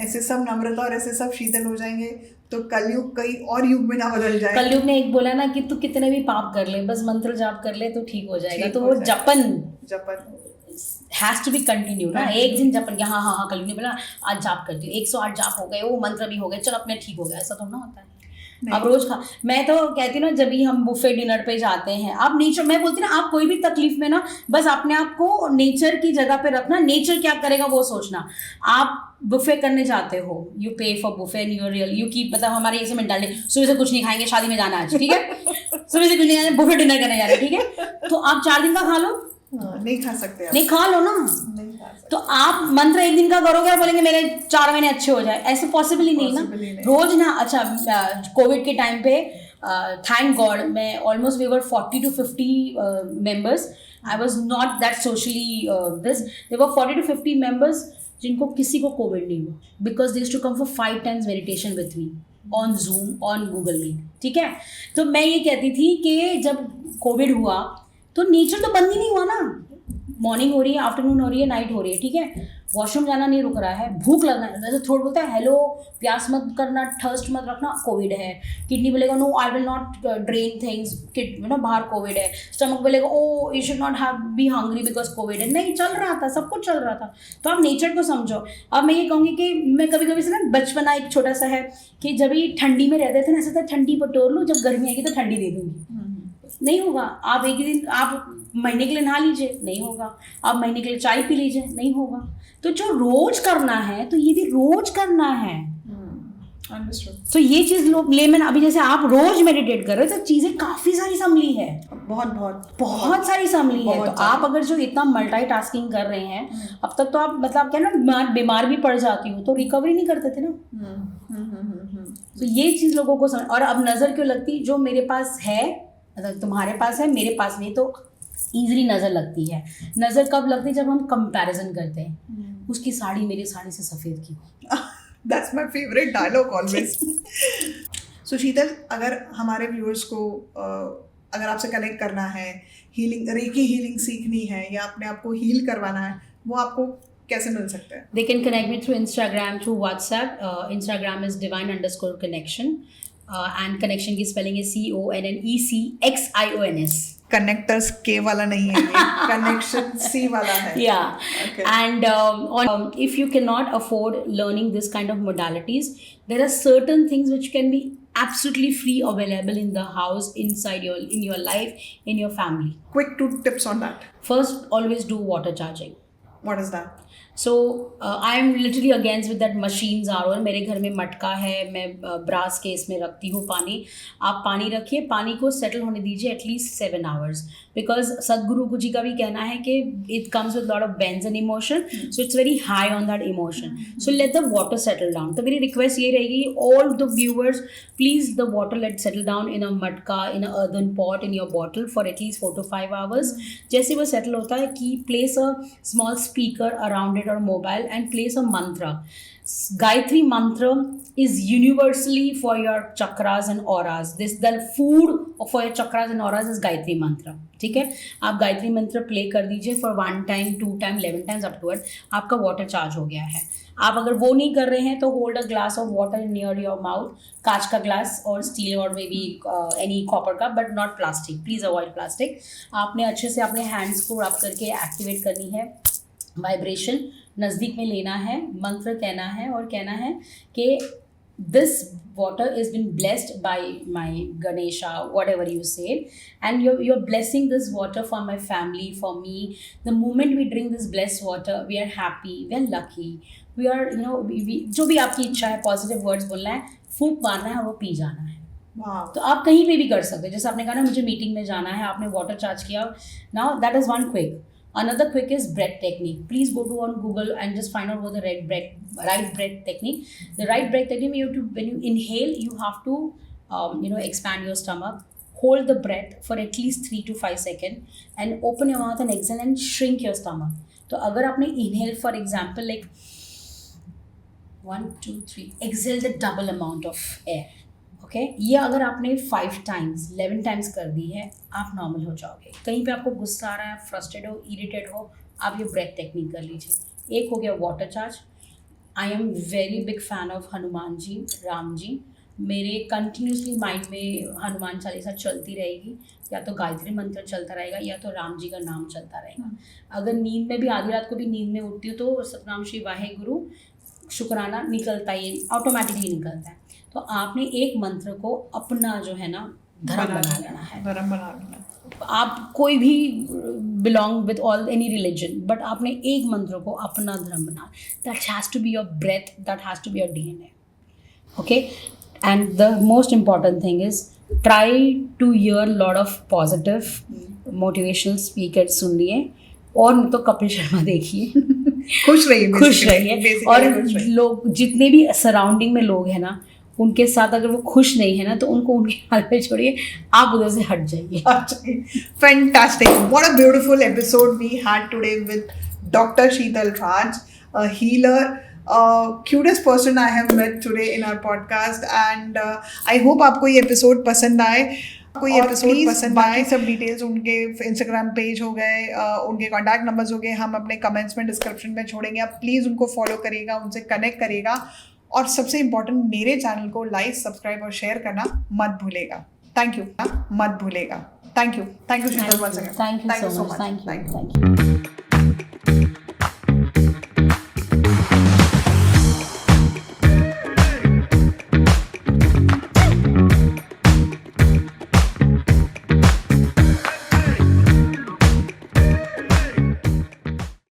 ऐसे सब नम्रता और ऐसे सब शीतल हो जाएंगे तो कलयुग कई और युग में ना बदल जाए। कलयुग ने एक बोला ना कि तू कितने भी पाप कर ले, बस मंत्र जाप कर ले तो ठीक हो जाएगा। ठीक तो हो वो जाएगा। जपन हैज टू बी कंटिन्यू ना। एक दिन जपन के हाँ हाँ हाँ कलयुग ने बोला आज जाप करती हूँ, 108 जाप हो गए, वो मंत्र भी हो गए, चल अपने ठीक हो गया, ऐसा तो ना होता है। अब रोज खा, मैं तो कहती हूँ ना जब भी हम बुफे डिनर पे जाते हैं, आप नेचर, मैं बोलती ना आप कोई भी तकलीफ में ना बस अपने आप को नेचर की जगह पे रखना, नेचर क्या करेगा वो सोचना। आप बुफे करने जाते हो, you pay for buffet and your real, you keep, मतलब हमारे ऐसे मेंटालिटी सुबह से कुछ नहीं खाएंगे, शादी में जाना आज, ठीक है, सुबह से कुछ नहीं खाएंगे, बुफे डिनर करने जा रहे हैं, ठीक है, तो आप 4 दिन का खा लो, नहीं खा सकते आप। नहीं खा लो ना, नहीं खा सकते। तो आप मंत्र एक दिन का करोगे और बोलेंगे मेरे 4 महीने अच्छे हो जाए, ऐसे पॉसिबल ही नहीं ना। रोज ना, अच्छा कोविड के टाइम पे थैंक गॉड मैं almost we were 40 to 50 members, I was not that socially this, there were 40 to 50 members जिनको किसी को कोविड नहीं हुआ, because they used to come for 5 times meditation with me on Zoom, on Google Meet, ठीक है। तो मैं ये कहती थी कि जब कोविड हुआ तो नेचर तो बंद ही नहीं हुआ ना, मॉर्निंग हो रही है, आफ्टरनून हो रही है, नाइट हो रही है, ठीक है, वॉशरूम जाना नहीं रुक रहा है, भूख लगना है, जैसे थोड़ा बोलता है हेलो प्यास मत करना, थर्स्ट मत रखना, कोविड है, किडनी बोलेगा no I will not drain things, ना बाहर कोविड है, स्टमक बोलेगा oh you should not have be hungry because Covid है, नहीं चल रहा था, सब कुछ चल रहा था। तो आप नेचर को समझो। अब मैं ये कहूँगी कि मैं कभी कभी से ना बचपना एक छोटा सा है कि जब ये ठंडी में रहते थे ना ऐसा था ठंडी बटोर लो, जब गर्मी आएगी तो ठंडी दे दूँगी, नहीं होगा। आप एक ही दिन आप महीने के लिए नहा लीजिए, नहीं होगा। आप महीने के लिए चाय पी लीजिए, नहीं होगा। तो जो रोज करना है तो ये भी रोज करना है। तो ये चीज लोग लेमन, अभी जैसे आप रोज मेडिटेट कर रहे हो तो चीजें काफी सारी संभली है, बहुत सारी संभली है। तो आप अगर जो इतना मल्टीटास्किंग कर रहे हैं, अब तक तो आप मतलब क्या ना बीमार भी पड़ जाती हो तो रिकवरी नहीं करते थे ना। तो ये चीज लोगों को समझ, और अब नजर क्यों लगती, जो मेरे पास है, मतलब तुम्हारे पास है मेरे पास नहीं, तो ईजिली नजर लगती है। नजर कब लगती है, जब हम कंपैरिजन करते हैं, उसकी साड़ी मेरी साड़ी से सफेद की। That's my favorite dialogue always. So शीतल, अगर हमारे व्यूअर्स को अगर आपसे कनेक्ट करना है, हीलिंग, रेकी हीलिंग सीखनी है या अपने आप को हील करवाना है, वो आपको कैसे मिल सकता है? They can connect me through Instagram, through WhatsApp. Instagram is divine_connection. And connection की spelling is CONNECXIONS. कनेक्टर्स के वाला नहीं है, कनेक्शन सी वाला है। Yeah. Okay. And if you cannot afford learning this kind of modalities, there are certain things which can be absolutely free available in the house, inside in your life, in your family. Quick 2 tips on that. First, always do water charging. What is that? So I am literally against with that machines are, मेरे घर में मटका है, मैं brass के इसमें रखती हूँ पानी। आप पानी रखिए, पानी को सेटल होने दीजिए एटलीस्ट 7 hours, बिकॉज सदगुरु जी का भी कहना है कि it comes with lot of bends and emotion, so it's very high on that emotion, so let the water settle down. तो मेरी रिक्वेस्ट ये रहेगी all the viewers, please the water let settle down in a matka, in a earthen pot, in your bottle for at least 4 to 5 hours। जैसे वो settle होता है कि place a small speaker around it or mobile and place a mantra. Gayatri mantra is universally for your chakras and auras. The food for your chakras and auras is Gayatri mantra. ठीक है, आप गायत्री मंत्र play कर दीजिए for 1 time, 2 time, 11 times upward, आपका water charge हो गया है। आप अगर वो नहीं कर रहे हैं तो hold a glass of water near your mouth, कांच का ग्लास और स्टील और मे बी एनी कॉपर का, but not plastic, please avoid plastic. आपने अच्छे से अपने हैंड्स को रब करके एक्टिवेट करनी है, वाइब्रेशन नज़दीक में लेना है, मंत्र कहना है और कहना है कि this water has been blessed by my Ganesha, whatever you say, and you're blessing this water for my family, for me. The moment we drink this blessed water, we are happy, we are lucky, we are, you know, जो भी आपकी इच्छा है, positive words बोलना है, फूंक मारना है और वो पी जाना है। Wow. तो आप कहीं पे भी कर सकते हैं, जैसे आपने कहा ना मुझे मीटिंग में जाना है, आपने वाटर चार्ज किया, now that is one quick. Another quick is breath technique. Please go to on Google and just find out what the right breath technique. The right breath technique, you have to, when you inhale, you have to expand your stomach, hold the breath for at least 3 to 5 seconds, and open your mouth and exhale and shrink your stomach. तो अगर आपने inhale for example like 1, 2, 3, exhale the double amount of air. Okay, ये अगर आपने 5 times, 11 times कर दी है, आप normal हो जाओगे। कहीं पे आपको गुस्सा आ रहा है, फ्रस्ट्रेट हो, इरिटेट हो, आप ये ब्रेथ टेक्निक कर लीजिए। एक हो गया water charge. I am very big fan of Hanuman ji, Ram ji, मेरे कंटिन्यूसली माइंड में हनुमान चालीसा चलती रहेगी, या तो गायत्री मंत्र चलता रहेगा, या तो राम जी का नाम चलता रहेगा। अगर नींद में भी आधी रात को भी नींद में उठती हूँ तो सतनाम श्री वाहेगुरु शुक्राना निकलता ही, ऑटोमेटिकली निकलता है। तो आपने एक मंत्र को अपना जो है ना धर्म बना लेना है। धर्म बना लेना। आप कोई भी belong with all any religion, but आपने एक मंत्र को अपना धर्म बना, that has to be your breath, that has to be your DNA, okay. And the most important thing is try to hear lot of positive motivational speaker सुनिए, और नहीं तो कपिल शर्मा देखिए। खुश रहिए, खुश रहिए। और खुश रहिए। लोग जितने भी सराउंडिंग में लोग हैं ना, उनके साथ अगर वो खुश नहीं है ना, तो उनको उनके हाल पे छोड़िए, आप उधर से हट जाइए। Fantastic. What a beautiful episode we had today with Dr. Sheetal Raj, a healer, cutest person I have met today in our podcast, and I hope आपको ये एपिसोड पसंद आए। कोई एपिसोड पसंद आए, सब डिटेल्स उनके इंस्टाग्राम पेज हो गए, उनके कॉन्टैक्ट नंबर्स हो गए, हम अपने कमेंट्स में डिस्क्रिप्शन में छोड़ेंगे। आप प्लीज़ उनको फॉलो करिएगा, उनसे कनेक्ट करिएगा, और सबसे इम्पोर्टेंट मेरे चैनल को लाइक, सब्सक्राइब और शेयर करना मत भूलेगा। थैंक यू, मत भूलेगा। Thank you Sheetal, once again. Thank you so much. Thank you. Thank you.